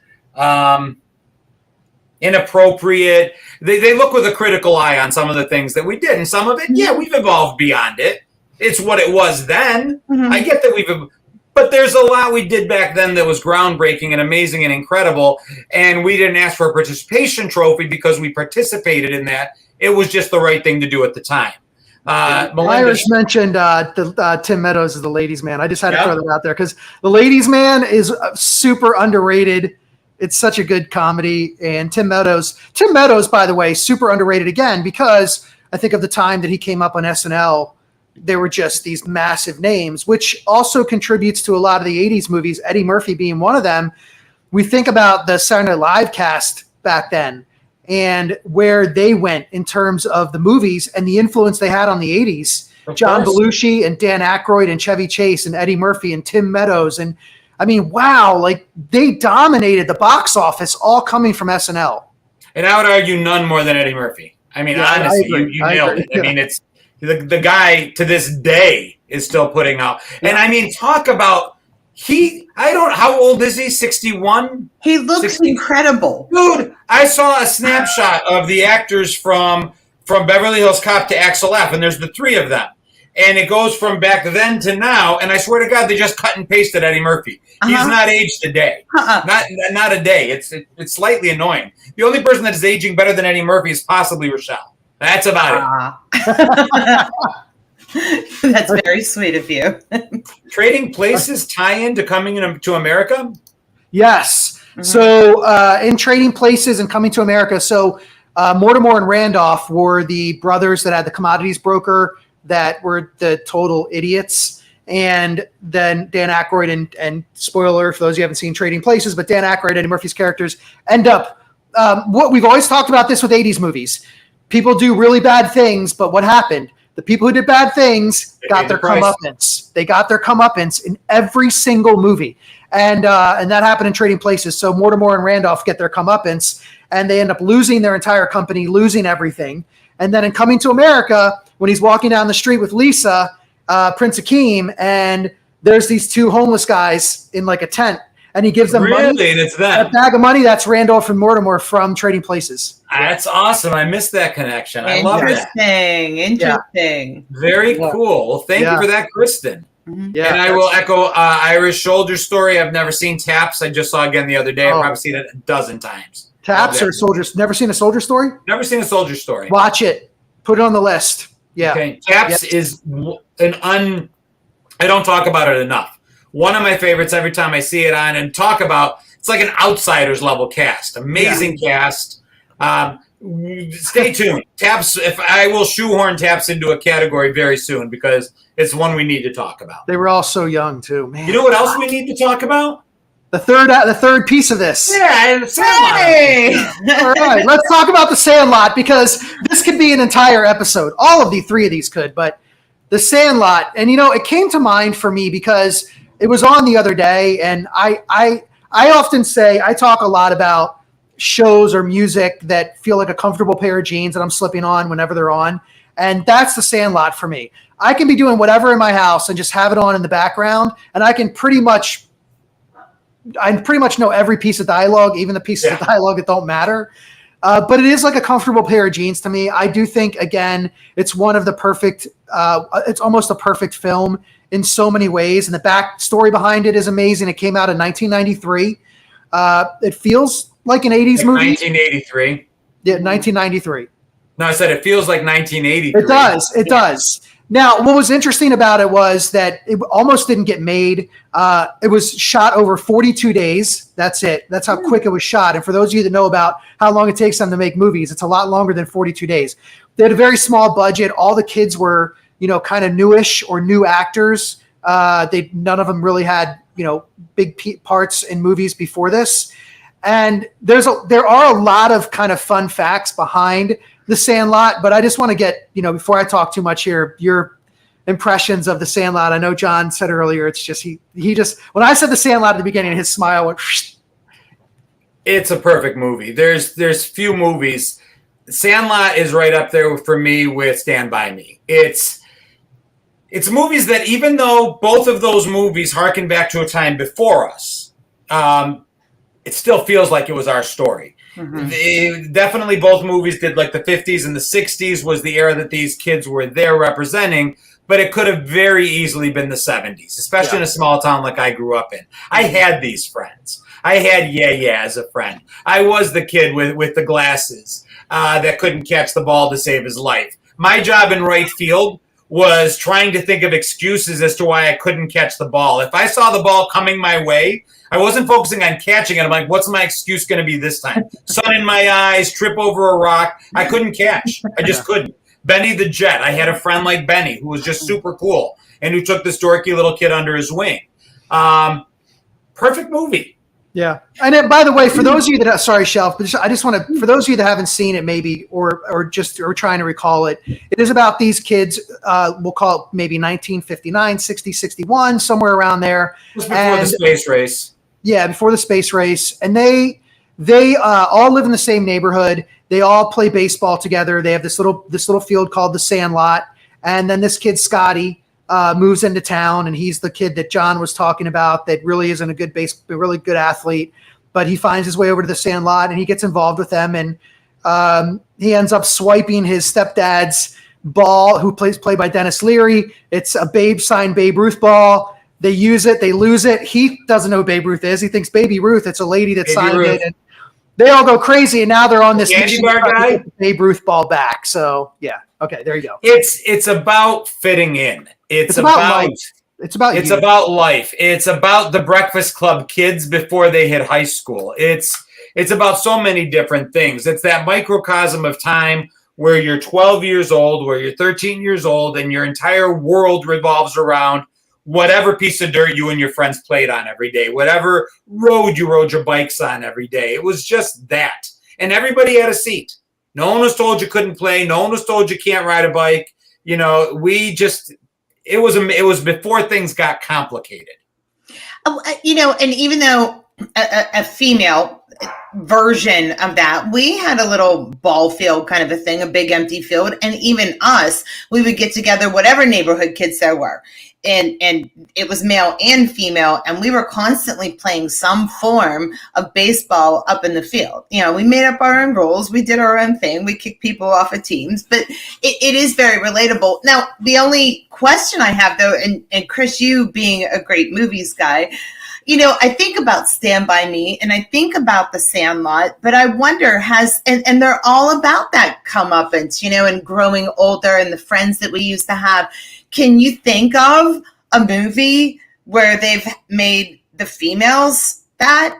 Inappropriate. They look with a critical eye on some of the things that we did. And some of it, we've evolved beyond it. It's what it was then. Mm-hmm. I get that but there's a lot we did back then that was groundbreaking and amazing and incredible. And we didn't ask for a participation trophy because we participated in that. It was just the right thing to do at the time. Irish mentioned Tim Meadows as the ladies' man. I just had to throw that out there because the ladies' man is super underrated. It's such a good comedy. And Tim Meadows, by the way, super underrated again, because I think of the time that he came up on SNL, there were just these massive names, which also contributes to a lot of the 80s movies, Eddie Murphy being one of them. We think about the Saturday Night Live cast back then and where they went in terms of the movies and the influence they had on the 80s. John Belushi and Dan Aykroyd and Chevy Chase and Eddie Murphy and Tim Meadows. And I mean, wow, like they dominated the box office, all coming from SNL. And I would argue none more than Eddie Murphy. I mean, honestly, you nailed it. I mean, it's the guy to this day is still putting out. And I mean, talk about how old is he? 61? He looks incredible. Dude, I saw a snapshot of the actors from Beverly Hills Cop to Axel F, and there's the three of them. And it goes from back then to now, and I swear to God, they just cut and pasted Eddie Murphy. He's not aged a day. Not a day. It's slightly annoying. The only person that is aging better than Eddie Murphy is possibly Rochelle. That's about it. That's very sweet of you. Trading Places tie into Coming to America? Yes. Mm-hmm. So in Trading Places and Coming to America, so Mortimer and Randolph were the brothers that had the commodities broker that were the total idiots. And then Dan Aykroyd and spoiler for those who haven't seen Trading Places, but Dan Aykroyd and Murphy's characters end up what we've always talked about this with 80s movies. People do really bad things, but what happened? The people who did bad things got their comeuppance. They got their comeuppance in every single movie. And that happened in Trading Places. So Mortimer and Randolph get their comeuppance, and they end up losing their entire company, losing everything. And then in Coming to America, when he's walking down the street with Lisa, Prince Akeem, and there's these two homeless guys in like a tent, and he gives them money. And it's them. A bag of money. That's Randolph and Mortimer from Trading Places. That's awesome. I missed that connection. I love that. Interesting. Very cool. Well, thank you for that, Kristen. Yeah, and I will echo Irish Soldier Story. I've never seen Taps. I just saw again the other day. I've probably seen it a dozen times. Taps or Soldiers? Never seen a Soldier Story? Never seen a Soldier Story. Watch it. Put it on the list. Yeah. Okay. Taps is I don't talk about it enough. One of my favorites every time I see it on and talk about. It's like an Outsiders level cast. Amazing cast. Stay tuned. Taps. If I will shoehorn Taps into a category very soon because it's one we need to talk about. They were all so young too, man. You know what else we need to talk about? The third piece of this. Yeah, the Sandlot. Hey! All right, let's talk about the Sandlot because this could be an entire episode. All of the three of these could, but the Sandlot, and it came to mind for me because it was on the other day, and I often say I talk a lot about shows or music that feel like a comfortable pair of jeans that I'm slipping on whenever they're on, and that's the Sandlot for me. I can be doing whatever in my house and just have it on in the background, and I pretty much know every piece of dialogue, even the pieces of dialogue that don't matter. But it is like a comfortable pair of jeans to me. I do think, again, it's one of the perfect, it's almost a perfect film in so many ways. And the back story behind it is amazing. It came out in 1993. It feels like an 80s movie. 1983. Yeah, 1993. No, I said it feels like 1983. It does. It does. Now, what was interesting about it was that it almost didn't get made. It was shot over 42 days. That's it. That's how quick it was shot. And for those of you that know about how long it takes them to make movies, it's a lot longer than 42 days. They had a very small budget. All the kids were, kind of newish or new actors. None of them really had, big parts in movies before this. And there are a lot of kind of fun facts behind the Sandlot, but I just want to get, before I talk too much here, your impressions of the Sandlot. I know John said earlier, it's just, he just, when I said the Sandlot at the beginning, his smile went. It's a perfect movie. There's few movies. Sandlot is right up there for me with Stand By Me. It's movies that even though both of those movies harken back to a time before us, it still feels like it was our story. Definitely both movies did like the 50s and the 60s was the era that these kids were there representing, but it could have very easily been the 70s, especially in a small town like I grew up in. I had these friends. I had Yeah as a friend. I was the kid with the glasses that couldn't catch the ball to save his life. My job in right field was trying to think of excuses as to why I couldn't catch the ball. If I saw the ball coming my way, I wasn't focusing on catching it. I'm like, what's my excuse going to be this time? Sun in my eyes, trip over a rock. I couldn't catch. I just couldn't. Benny the Jet. I had a friend like Benny who was just super cool and who took this dorky little kid under his wing. Perfect movie. Yeah. And then, by the way, for those of you that sorry, Shelf, but I just want to, for those of you that haven't seen it maybe or trying to recall it, it is about these kids, we'll call it maybe 1959, 60, 61, somewhere around there. It was before the space race. Yeah, before the space race. And they all live in the same neighborhood. They all play baseball together. They have this little field called the Sandlot. And then this kid, Scotty, moves into town, and he's the kid that John was talking about that really isn't a really good athlete, but he finds his way over to the Sandlot and he gets involved with them, and he ends up swiping his stepdad's ball, who played by Dennis Leary. It's a signed Babe Ruth ball. They use it, they lose it. He doesn't know who Babe Ruth is. He thinks Baby Ruth. It's a lady that signed it, and they all go crazy. And now they're on this candy bar guy, to get the Babe Ruth ball back. So yeah, okay, there you go. It's about fitting in. It's about life. It's about life. It's about the Breakfast Club kids before they hit high school. It's about so many different things. It's that microcosm of time where you're 12 years old, where you're 13 years old, and your entire world revolves around whatever piece of dirt you and your friends played on every day, whatever road you rode your bikes on every day. It was just that. And everybody had a seat. No one was told you couldn't play. No one was told you can't ride a bike. It was before things got complicated. And even though a female version of that. We had a little ball field kind of a thing, a big empty field, and even us, we would get together, whatever neighborhood kids there were, and it was male and female, and we were constantly playing some form of baseball up in the field. You know, we made up our own rules, we did our own thing, we kicked people off of teams, but it is very relatable. Now, the only question I have though, and Chris, you being a great movies guy, you know, I think about Stand By Me and I think about The Sandlot, but I wonder and they're all about that comeuppance, you know, and growing older and the friends that we used to have. Can you think of a movie where they've made the females that,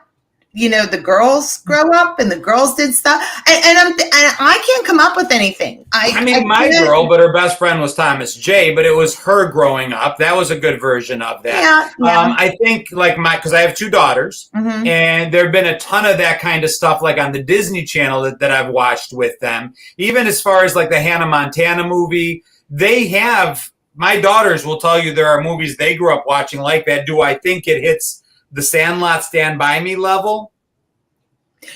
you know, the girls grow up and the girls did stuff? And I can't come up with anything. I mean, my girl, but her best friend was Thomas J, but it was her growing up. That was a good version of that. Yeah. I think because I have two daughters, and there have been a ton of that kind of stuff like on the Disney Channel that I've watched with them. Even as far as like the Hannah Montana movie, my daughters will tell you there are movies they grew up watching like that. Do I think it hits the Sandlot, Stand By Me level?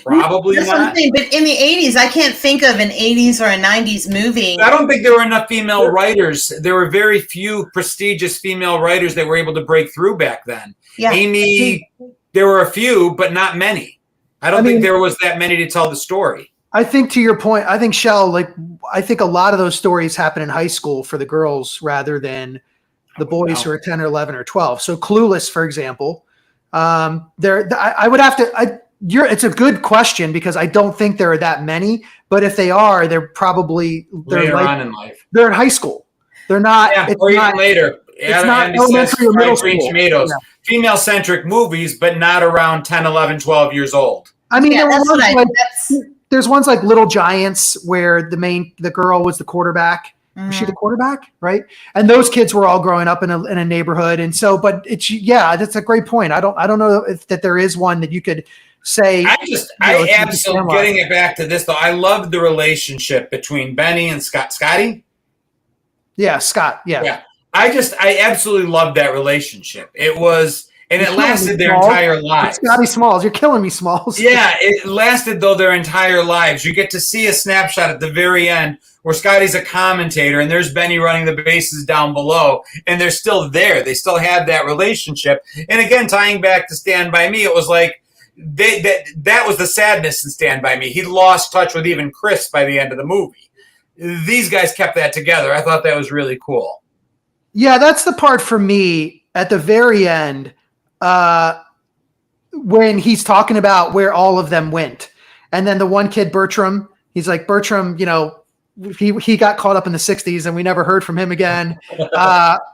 Probably That's not. what I'm saying. But in the 80s, I can't think of an 80s or a 90s movie. I don't think there were enough female writers. There were very few prestigious female writers that were able to break through back then. Yeah. Amy, there were a few, but not many. I don't think there was that many to tell the story. I think to your point, I think Shell, I think a lot of those stories happen in high school for the girls rather than the boys who are 10 or 11 or 12. So Clueless, for example, I would have to, it's a good question because I don't think there are that many, but if they are, they're later on in life. They're in high school. They're not, or even later. It's not elementary or middle school. Tomatoes. Yeah. Female-centric movies, but not around 10, 11, 12 years old. I mean, there's ones like Little Giants where the girl was the quarterback. Was she the quarterback? Right. And those kids were all growing up in a neighborhood. And so, but that's a great point. I don't know if that there is one that you could say. I absolutely getting it back to this though. I love the relationship between Benny and Scotty. Yeah. Scott. Yeah. Yeah. I absolutely loved that relationship. It lasted their entire lives. Scotty Smalls, you're killing me, Smalls. Yeah, it lasted though their entire lives. You get to see a snapshot at the very end where Scotty's a commentator and there's Benny running the bases down below, and they're still there. They still have that relationship. And again, tying back to Stand By Me, it was like that was the sadness in Stand By Me. He lost touch with even Chris by the end of the movie. These guys kept that together. I thought that was really cool. Yeah, that's the part for me at the very end. When he's talking about where all of them went. And then the one kid, Bertram, he's like, Bertram, you know, he got caught up in the 60s and we never heard from him again.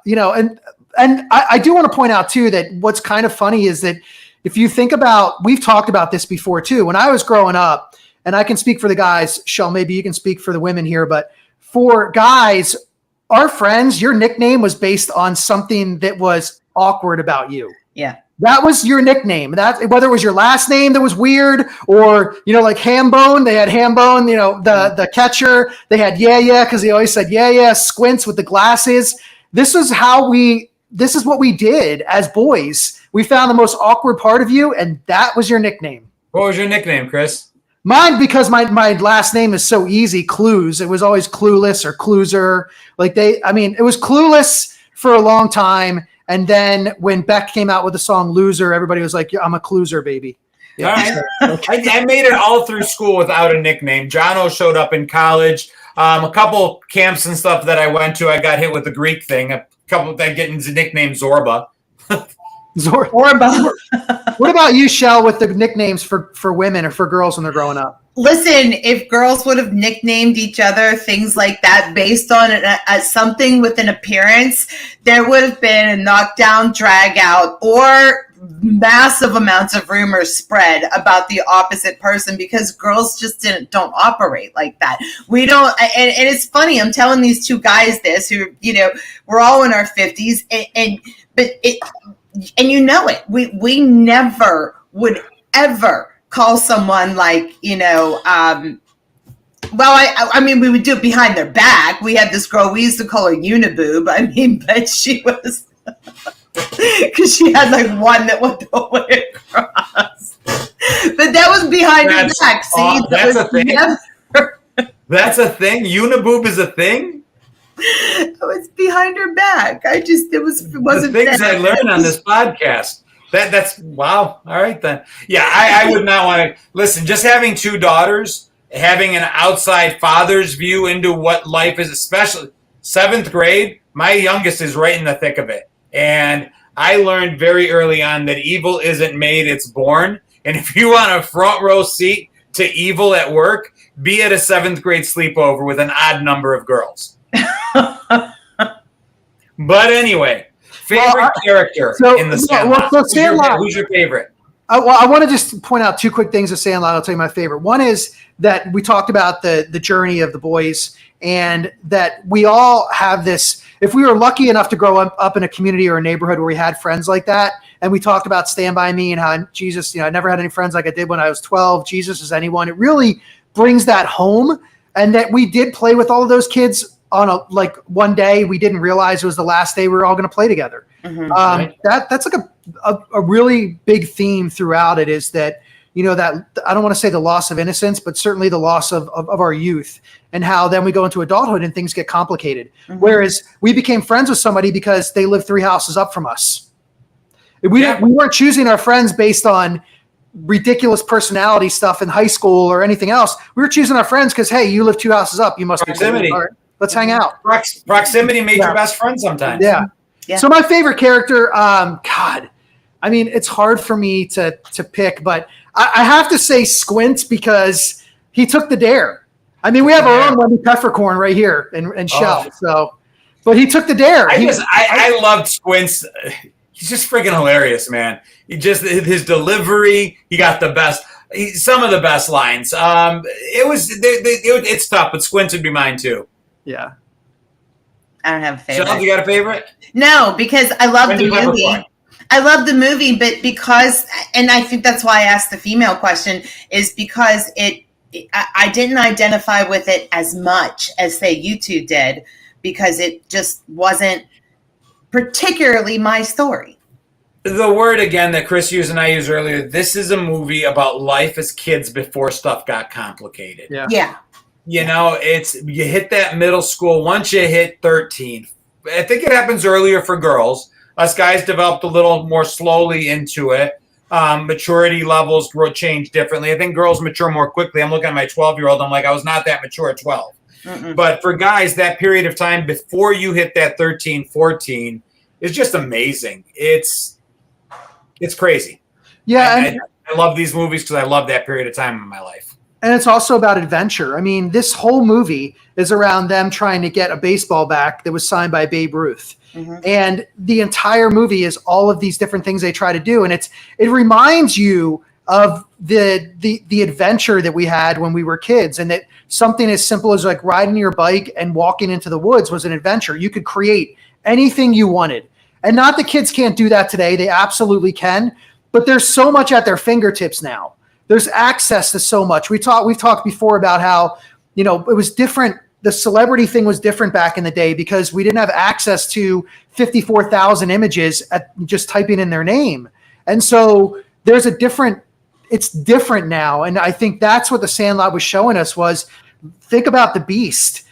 You know, and I do want to point out too, that what's kind of funny is that if you think about, we've talked about this before too, when I was growing up, and I can speak for the guys, Shell, maybe you can speak for the women here, but for guys, our friends, your nickname was based on something that was awkward about you. Yeah. That was your nickname. That whether it was your last name that was weird, or you know, like Hambone, they had Hambone. You know, the catcher, they had Yeah because he always said Yeah. Squints with the glasses. This is what we did as boys. We found the most awkward part of you, and that was your nickname. What was your nickname, Chris? Mine, because my last name is so easy, Clues. It was always Clueless or Clueser. It was Clueless for a long time. And then when Beck came out with the song Loser, everybody was like, yeah, I'm a Clueser, baby. Yeah. All right. I made it all through school without a nickname. Jono showed up in college. A couple camps and stuff that I went to, I got hit with the Greek thing. A couple that getting the nickname Zorba. Zorba. What about you, Shell, with the nicknames for women or for girls when they're growing up? Listen, if girls would have nicknamed each other things like that based on something with an appearance, there would have been a knockdown, drag out, or massive amounts of rumors spread about the opposite person because girls just don't operate like that. We don't, and it's funny. I'm telling these two guys this who, you know, we're all in our 50s, and you know it. We never would ever call someone like, you know, I mean, we would do it behind their back. We had this girl, we used to call her Uniboob. I mean, but she was, because she had like one that went the way across. But that was behind her back. See, that's a thing. That's a thing. Uniboob is a thing. It was behind her back. It wasn't the things I learned on this podcast. That's wow. All right then. Yeah, I would not want to listen. Just having two daughters, having an outside father's view into what life is, especially 7th grade. My youngest is right in the thick of it, and I learned very early on that evil isn't made; it's born. And if you want a front row seat to evil at work, be at a 7th grade sleepover with an odd number of girls. But anyway, favorite character in the Sandlot. Who's your favorite? I want to just point out 2 quick things of Sandlot. I'll tell you my favorite. One is that we talked about the journey of the boys, and that we all have this. If we were lucky enough to grow up in a community or a neighborhood where we had friends like that, and we talked about Stand By Me and how Jesus, I never had any friends like I did when I was 12. Jesus is anyone. It really brings that home, and that we did play with all of those kids on one day. We didn't realize it was the last day we were all going to play together. Right. That's like a really big theme throughout it, is that, that I don't want to say the loss of innocence, but certainly the loss of our youth, and how then we go into adulthood and things get complicated. Whereas we became friends with somebody because they lived 3 houses up from us. We weren't choosing our friends based on ridiculous personality stuff in high school or anything else. We were choosing our friends because, hey, you live 2 houses up. You must proximity. be cool. All right, let's hang out. Proximity made your best friend sometimes. Yeah. So my favorite character, God, I mean, it's hard for me to pick, but I have to say Squint, because he took the dare. I mean, we have our own Wendy Peppercorn right here in Shell. So, but he took the dare. I loved Squint's. He's just freaking hilarious, man. His delivery. He got the best. Some of the best lines. It's tough, but Squint would be mine too. Yeah. I don't have a favorite. Shell, you got a favorite? No, because I love the movie. I love the movie, but and I think that's why I asked the female question, is because I didn't identify with it as much as, say, you two did, because it just wasn't particularly my story. The word again that Chris used and I used earlier, this is a movie about life as kids before stuff got complicated. Yeah. You hit that middle school. Once you hit 13, I think it happens earlier for girls. Us guys developed a little more slowly into it. Maturity levels change differently. I think girls mature more quickly. I'm looking at my 12-year-old. I'm like, I was not that mature at 12. But for guys, that period of time before you hit that 13, 14 is just amazing. It's crazy. Yeah. I love these movies because I love that period of time in my life. And it's also about adventure. I mean, this whole movie is around them trying to get a baseball bat that was signed by Babe Ruth. And the entire movie is all of these different things they try to do. And it reminds you of the adventure that we had when we were kids, and that something as simple as like riding your bike and walking into the woods was an adventure. You could create anything you wanted. And not that kids can't do that today. They absolutely can. But there's so much at their fingertips now. There's access to so much. We've talked before about how, it was different. The celebrity thing was different back in the day because we didn't have access to 54,000 images at just typing in their name. And so it's different now. And I think that's what the Sandlot was showing us was, think about the Beast,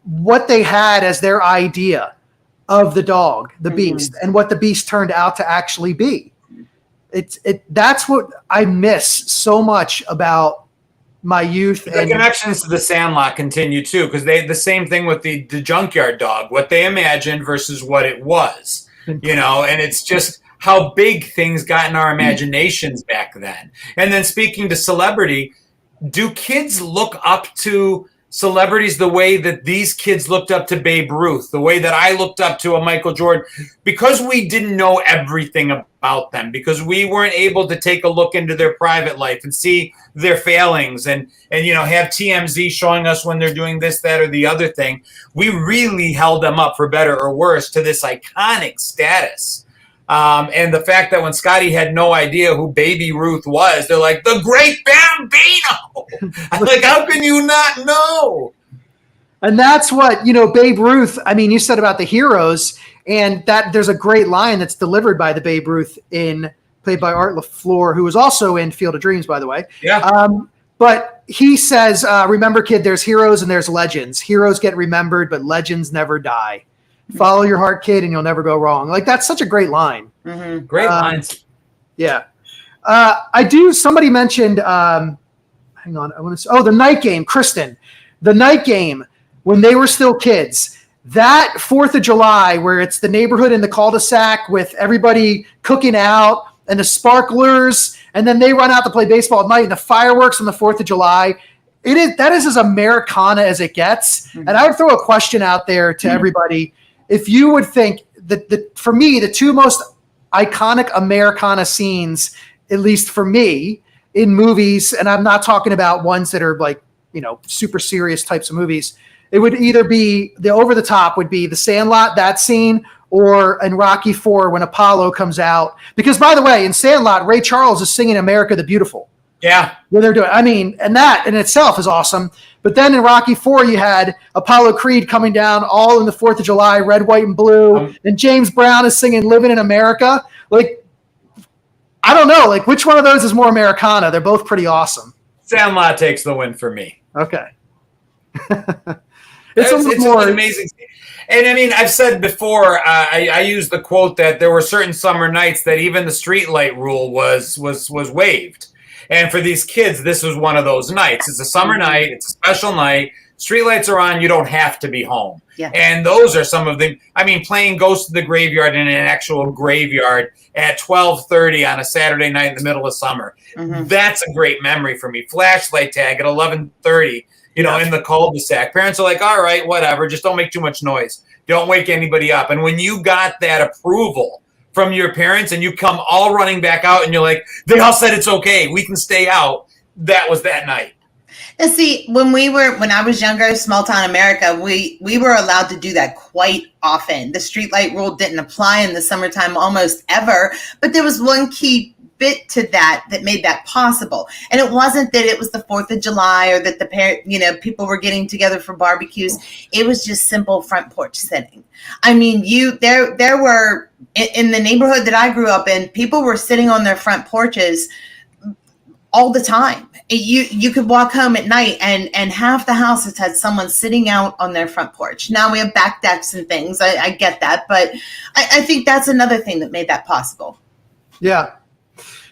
what they had as their idea of the dog, the Beast, and what the Beast turned out to actually be. That's what I miss so much about my youth. The connections to the Sandlot continue too, because the same thing with the junkyard dog, what they imagined versus what it was, and it's just how big things got in our imaginations back then. And then speaking to celebrity, do kids look up to celebrities the way that these kids looked up to Babe Ruth, the way that I looked up to a Michael Jordan? Because we didn't know everything about them, because we weren't able to take a look into their private life and see their failings and have TMZ showing us when they're doing this, that, or the other thing. We really held them up, for better or worse, to this iconic status. And the fact that when Scotty had no idea who Baby Ruth was, they're like, the great Bambino. I'm like, how can you not know? And that's what, Babe Ruth, I mean, you said about the heroes, and that there's a great line that's delivered by the Babe Ruth played by Art LaFleur, who was also in Field of Dreams, by the way. Yeah. But he says, remember, kid, there's heroes and there's legends. Heroes get remembered, but legends never die. Follow your heart, kid, and you'll never go wrong. Like, that's such a great line. Mm-hmm. Great lines. Yeah. Somebody mentioned, hang on, The Night Game, Kristen. The Night Game, when they were still kids, that 4th of July, where it's the neighborhood in the cul-de-sac with everybody cooking out and the sparklers, and then they run out to play baseball at night, and the fireworks on the 4th of July. That is as Americana as it gets. Mm-hmm. And I would throw a question out there to everybody. If you would think that for me, the two most iconic Americana scenes, at least for me, in movies, and I'm not talking about ones that are like, super serious types of movies, it would either be the over the top would be the Sandlot, that scene, or in Rocky IV when Apollo comes out. Because, by the way, in Sandlot, Ray Charles is singing America the Beautiful. Yeah. What they're doing. I mean, and that in itself is awesome. But then in Rocky IV, you had Apollo Creed coming down all in the 4th of July, red, white, and blue. And James Brown is singing Living in America. Like, I don't know. Like, which one of those is more Americana? They're both pretty awesome. Sandlot takes the win for me. Okay. It's an amazing scene. And I mean, I've said before, I used the quote that there were certain summer nights that even the streetlight rule was waived. And for these kids, this was one of those nights. It's a summer night. It's a special night. Streetlights are on. You don't have to be home. Yeah. And those are some of the, playing Ghost of the Graveyard in an actual graveyard at 12:30 on a Saturday night in the middle of summer. Mm-hmm. That's a great memory for me. Flashlight tag at 11:30, in the cul-de-sac. Parents are like, all right, whatever. Just don't make too much noise. Don't wake anybody up. And when you got that approval from your parents and you come all running back out and you're like, they all said it's okay, we can stay out. That was that night. And see, when I was younger, small town America, we were allowed to do that quite often. The streetlight rule didn't apply in the summertime almost ever, but there was one key bit to that made that possible. And it wasn't that it was the 4th of July or that people were getting together for barbecues. It was just simple front porch sitting. I mean, there were in the neighborhood that I grew up in, people were sitting on their front porches all the time. You could walk home at night and half the houses had someone sitting out on their front porch. Now we have back decks and things. I get that, but I think that's another thing that made that possible. Yeah.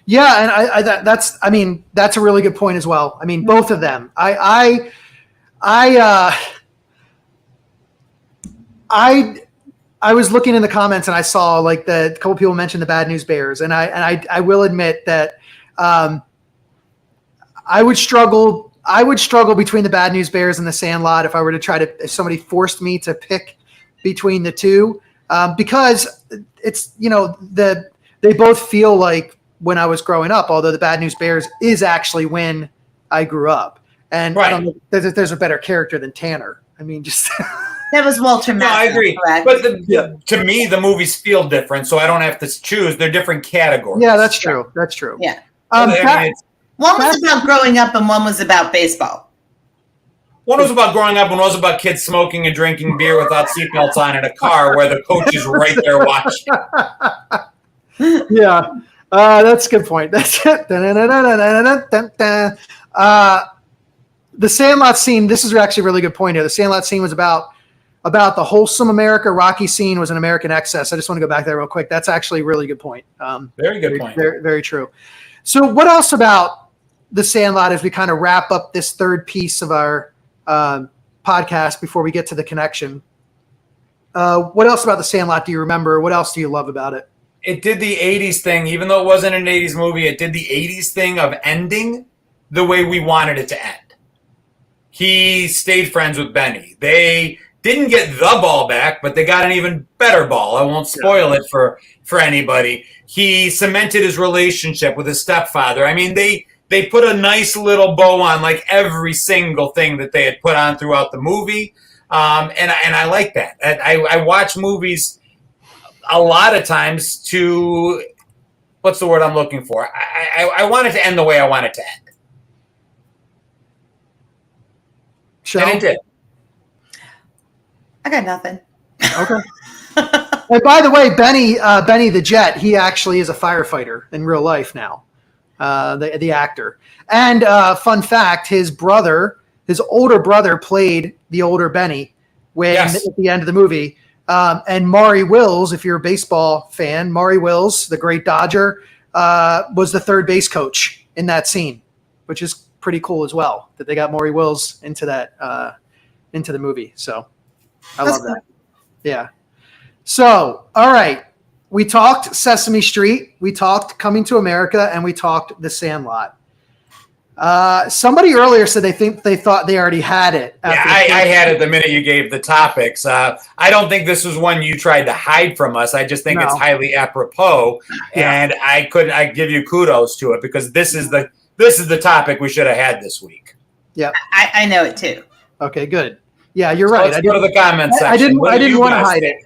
Yeah, and that's a really good point as well. I mean, both of them. I was looking in the comments and I saw like a couple people mentioned the Bad News Bears, and I will admit that I would struggle between the Bad News Bears and the Sandlot if somebody forced me to pick between the two, because it's they both feel like when I was growing up, although the Bad News Bears is actually when I grew up. And right. I don't know if there's a better character than Tanner. I mean, just that was Walter Matthau. No, I agree. Correct? But to me, the movies feel different, so I don't have to choose. They're different categories. Yeah, that's true. That's true. Yeah. One was about growing up and one was about baseball. One was about growing up and one was about kids smoking and drinking beer without seatbelts on in a car where the coach is right there watching. Yeah. That's a good point. That's the Sandlot scene. This is actually a really good point here. The Sandlot scene was about the wholesome America. Rocky scene was an American excess. I just want to go back there real quick. That's actually a really good point. Very good point. Very, very true. So what else about the Sandlot as we kind of wrap up this third piece of our podcast before we get to the connection? What else about the Sandlot do you remember? What else do you love about it? It did the 80s thing, even though it wasn't an 80s movie, it did the 80s thing of ending the way we wanted it to end. He stayed friends with Benny. They didn't get the ball back, but they got an even better ball. I won't spoil it for anybody. He cemented his relationship with his stepfather. I mean, they put a nice little bow on like every single thing that they had put on throughout the movie. And I like that. I watch movies a lot of times to, what's the word I'm looking for? I want it to end the way I want it to end. Sure. And it did. I got nothing. Okay. And by the way, Benny the Jet, he actually is a firefighter in real life now. The actor. And fun fact, his older brother played the older Benny at the end of the movie. And Maury Wills, if you're a baseball fan, Maury Wills, the great Dodger, was the third base coach in that scene, which is pretty cool as well, that they got Maury Wills into the movie. So I love that. Yeah. So, all right. We talked Sesame Street, we talked Coming to America, and we talked The Sandlot. Somebody earlier said they thought they already had it. Yeah, I had it the minute you gave the topics. I don't think this was one you tried to hide from us. I just think it's highly apropos, and I give you kudos to it because this is the topic we should have had this week. Yeah, I know it too. Okay, good. Yeah, you're right. Let's go to the comments section. I didn't want to hide it.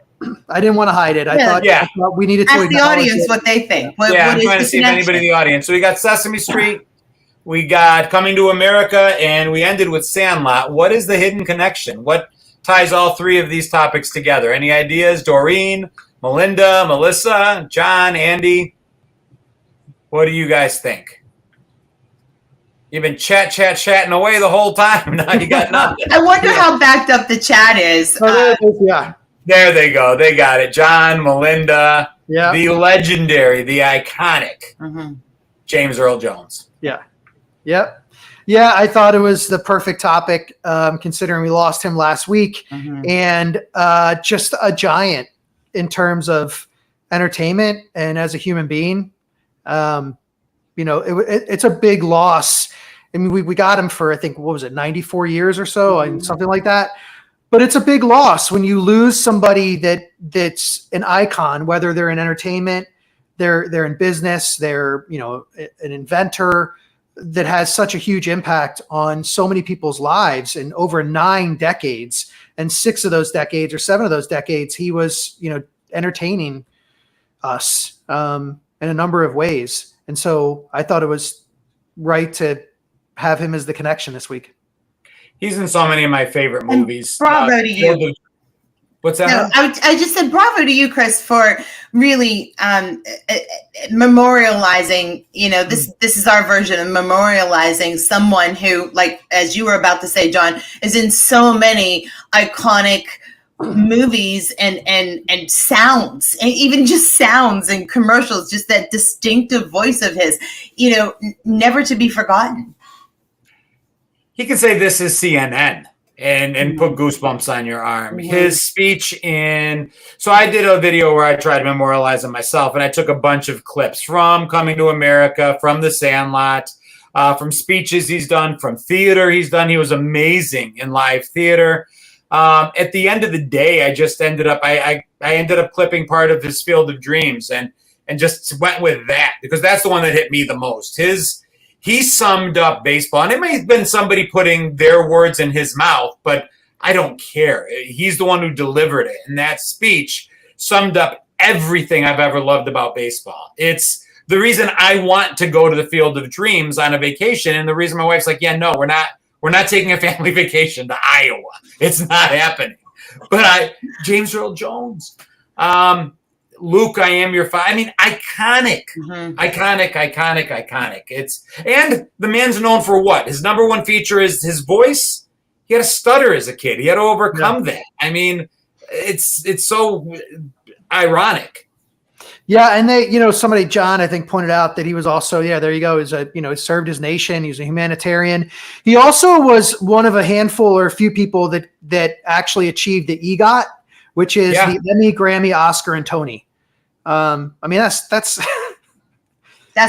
I didn't want to hide it. I thought we needed to ask the audience what they think. I'm trying to see if anybody in the audience. So we got Sesame Street, we got Coming to America, and we ended with Sandlot. What is the hidden connection? What ties all three of these topics together? Any ideas? Doreen, Melinda, Melissa, John, Andy? What do you guys think? You've been chatting away the whole time. Now you got nothing. I wonder how backed up the chat is. Yeah. There they go. They got it. John, Melinda, the legendary, the iconic James Earl Jones. Yeah. Yep. Yeah, I thought it was the perfect topic, considering we lost him last week, and just a giant in terms of entertainment and as a human being. It's a big loss. I mean, we got him for, I think, what was it, 94 years or so, and something like that. But it's a big loss when you lose somebody that's an icon, whether they're in entertainment, they're in business, they're an inventor that has such a huge impact on so many people's lives in over 9 decades. And 6 of those decades or 7 of those decades, he was entertaining us in a number of ways. And so I thought it was right to have him as the connection this week. He's in so many of my favorite movies. Bravo to you. What's that? No, I just said bravo to you, Chris, for really memorializing. This is our version of memorializing someone who, like as you were about to say, John, is in so many iconic movies and sounds, and even just sounds and commercials. Just that distinctive voice of his, never to be forgotten. He could say this is CNN and put goosebumps on your arm. His speech so I did a video where I tried to memorialize him myself, and I took a bunch of clips from Coming to America, from The Sandlot, from speeches he's done, from theater he's done. He was amazing in live theater. At the end of the day, I just ended up, I ended up clipping part of his Field of Dreams and just went with that because that's the one that hit me the most. He summed up baseball, and it may have been somebody putting their words in his mouth, but I don't care. He's the one who delivered it. And that speech summed up everything I've ever loved about baseball. It's the reason I want to go to the Field of Dreams on a vacation. And the reason my wife's like, yeah, no, we're not taking a family vacation to Iowa. It's not happening. But James Earl Jones, Luke, I Am Your Father. I mean, iconic, iconic. And the man's known for what? His number one feature is his voice. He had a stutter as a kid. He had to overcome that. I mean, it's so ironic. Yeah, and somebody, John, I think, pointed out that he was also, there you go, he served his nation. He was a humanitarian. He also was one of a handful or a few people that actually achieved the EGOT, which is the Emmy, Grammy, Oscar, and Tony. I mean, that's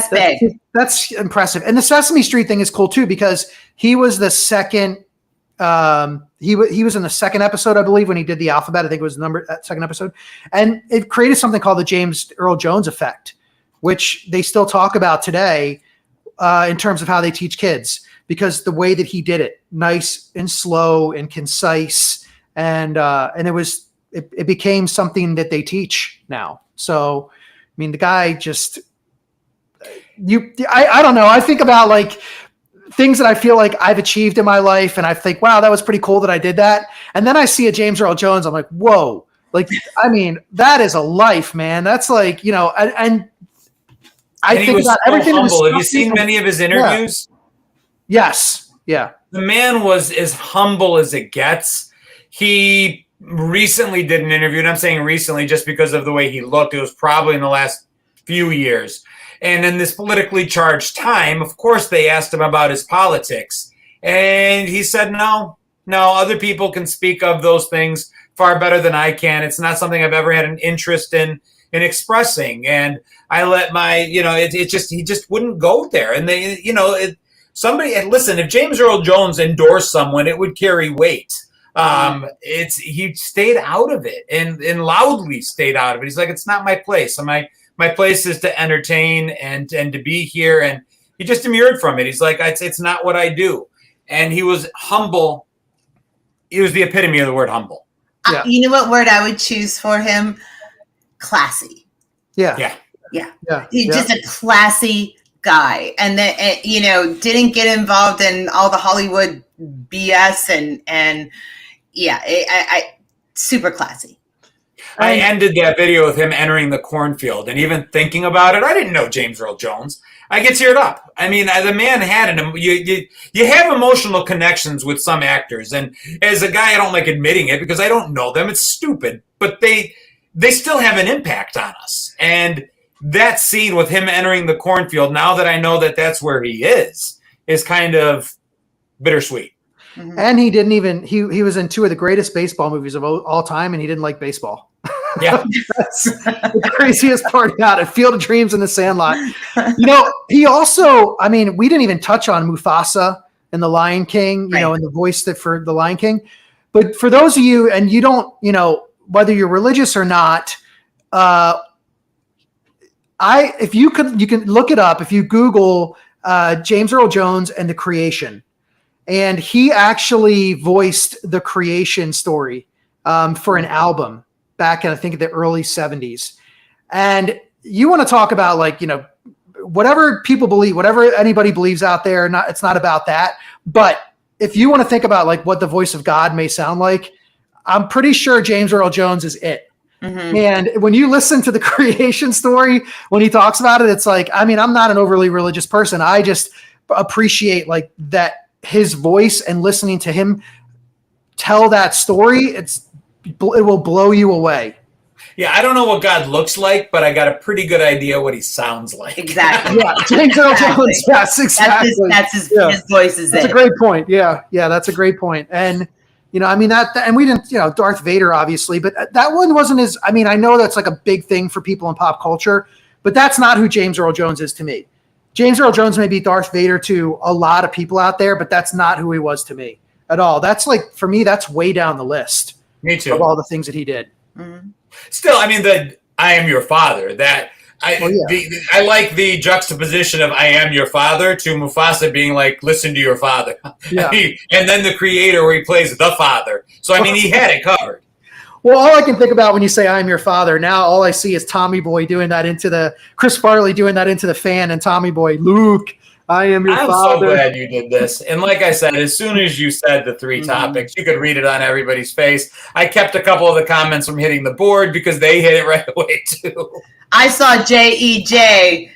big. That's impressive. And the Sesame Street thing is cool too, because he was the second. He was in the second episode, I believe, when he did the alphabet. I think it was the second episode, and it created something called the James Earl Jones effect, which they still talk about today in terms of how they teach kids, because the way that he did it, nice and slow and concise, and it became something that they teach now. So, I mean, the guy just, I don't know. I think about like things that I feel like I've achieved in my life, and I think, wow, that was pretty cool that I did that. And then I see a James Earl Jones, I'm like, whoa, like, I mean, that is a life, man. That's like, you know, and I think about everything. Humble. Have you seen many of his interviews? Yeah. Yes. Yeah. The man was as humble as it gets. He recently did an interview, and I'm saying recently just because of the way he looked. It was probably in the last few years. And in this politically charged time, of course, they asked him about his politics. And he said, no, other people can speak of those things far better than I can. It's not something I've ever had an interest in expressing. And I let my, you know, he just wouldn't go there. And they, you know, listen, if James Earl Jones endorsed someone, it would carry weight. He stayed out of it and loudly stayed out of it. He's like, it's not my place. My place is to entertain and to be here. And he just demurred from it. He's like, it's not what I do. And he was humble. He was the epitome of the word humble. Yeah. You know what word I would choose for him? Classy. Yeah. He's just a classy guy, and that, you know, didn't get involved in all the Hollywood BS and I super classy. I ended that video with him entering the cornfield, and even thinking about it, I didn't know James Earl Jones. I get teared up. I mean, the man had you have emotional connections with some actors, and as a guy, I don't like admitting it because I don't know them. It's stupid, but they still have an impact on us. And that scene with him entering the cornfield, now that I know that that's where he is kind of bittersweet. Mm-hmm. And he didn't even he was in two of the greatest baseball movies of all time, and he didn't like baseball. Yeah. That's the craziest part about it. Field of Dreams and The Sandlot. You know, he also, I mean, we didn't even touch on Mufasa and The Lion King, you know, and the voice for The Lion King. But for those of you, and you don't, you know, whether you're religious or not, if you can look it up. If you Google James Earl Jones and The Creation, and he actually voiced the Creation story for an album back in, I think, the early 70s. And you want to talk about, like, you know, whatever people believe, whatever anybody believes out there, it's not about that. But if you want to think about, like, what the voice of God may sound like, I'm pretty sure James Earl Jones is it. Mm-hmm. And when you listen to the Creation story, when he talks about it, it's like, I mean, I'm not an overly religious person. I just appreciate, like, that his voice, and listening to him tell that story, it will blow you away. Yeah, I don't know what God looks like, but I got a pretty good idea what he sounds like. Exactly. Yeah, James Earl Jones. Yes, exactly. That's his voice is That's a great point. Yeah, that's a great point. And, you know, I mean, and we didn't, you know, Darth Vader, obviously, but that one wasn't as, I mean, I know that's like a big thing for people in pop culture, but that's not who James Earl Jones is to me. James Earl Jones may be Darth Vader to a lot of people out there, but that's not who he was to me at all. That's like, for me, that's way down the list. Me too. Of all the things that he did. Mm-hmm. Still, I mean, I am your father. I like the juxtaposition of I am your father to Mufasa being like, listen to your father. Yeah. And then the creator where he plays the father. So, I mean, he had it covered. Well, all I can think about when you say I'm your father, now all I see is Tommy Boy doing that Chris Farley doing that into the fan, and Tommy Boy, Luke, I am your father. I'm so glad you did this. And like I said, as soon as you said the three topics, you could read it on everybody's face. I kept a couple of the comments from hitting the board because they hit it right away too. I saw JEJ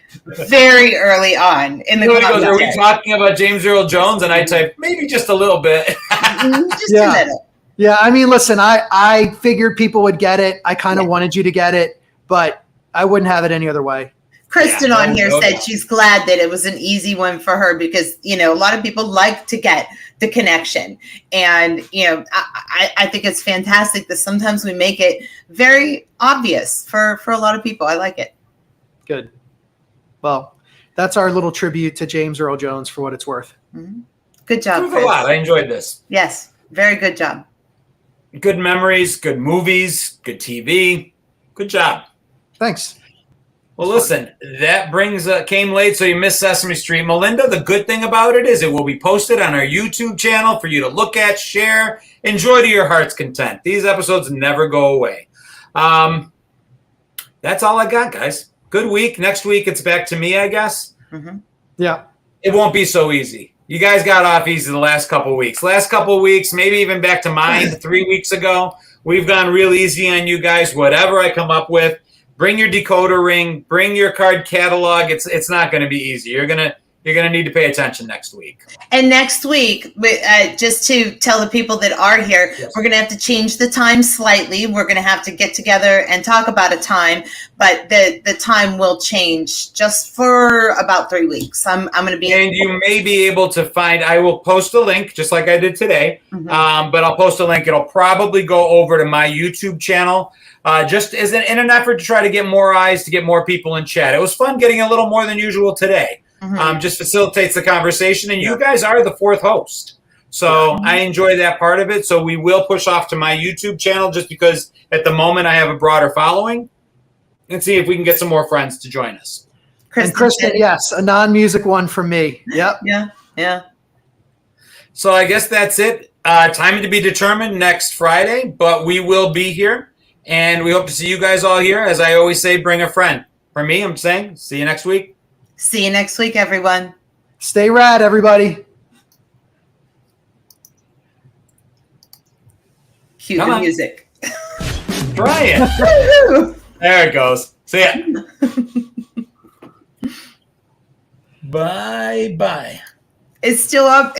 very early on in the comments. Are we talking about James Earl Jones? And I typed, maybe just a little bit. Just a little. Yeah, I mean, listen, I figured people would get it. I kind of wanted you to get it, but I wouldn't have it any other way. Kristen on here said she's glad that it was an easy one for her because, you know, a lot of people like to get the connection. And, you know, I think it's fantastic that sometimes we make it very obvious for a lot of people. I like it. Good. Well, that's our little tribute to James Earl Jones for what it's worth. Mm-hmm. Good job, Chris. A lot. I enjoyed this. Yes. Very good job. Good memories, good movies, good TV. Good job. Thanks. Well, listen, that came late, so you missed Sesame Street. Melinda, the good thing about it is it will be posted on our YouTube channel for you to look at, share, enjoy to your heart's content. These episodes never go away. That's all I got, guys. Good week. Next week, it's back to me, I guess. Mm-hmm. Yeah. It won't be so easy. You guys got off easy the last couple of weeks. Last couple of weeks, maybe even back to mine 3 weeks ago, we've gone real easy on you guys. Whatever I come up with, bring your decoder ring, bring your card catalog. It's not going to be easy. You're gonna need to pay attention next week. And next week, just to tell the people that are here, Yes. we're going to have to change the time slightly. We're going to have to get together and talk about a time, but the time will change just for about 3 weeks. I'm going to be. And you may be able to find, I will post a link just like I did today, Mhm. but I'll post a link. It'll probably go over to my YouTube channel just as in an effort to try to get more eyes, to get more people in chat. It was fun getting a little more than usual today. Mhm. Just facilitates the conversation, and you guys are the fourth host. So I enjoy that part of it. So we will push off to my YouTube channel just because at the moment I have a broader following, and see if we can get some more friends to join us. And Kristen, yes, a non-music one from me. Yep. Yeah. So I guess that's it. Time to be determined next Friday, but we will be here, and we hope to see you guys all here. As I always say, bring a friend. For me, I'm saying see you next week. See you next week, everyone. Stay rad, everybody. Cue Come the on. music. Try it. Woohoo! There it goes. See ya. Bye-bye. It's still up.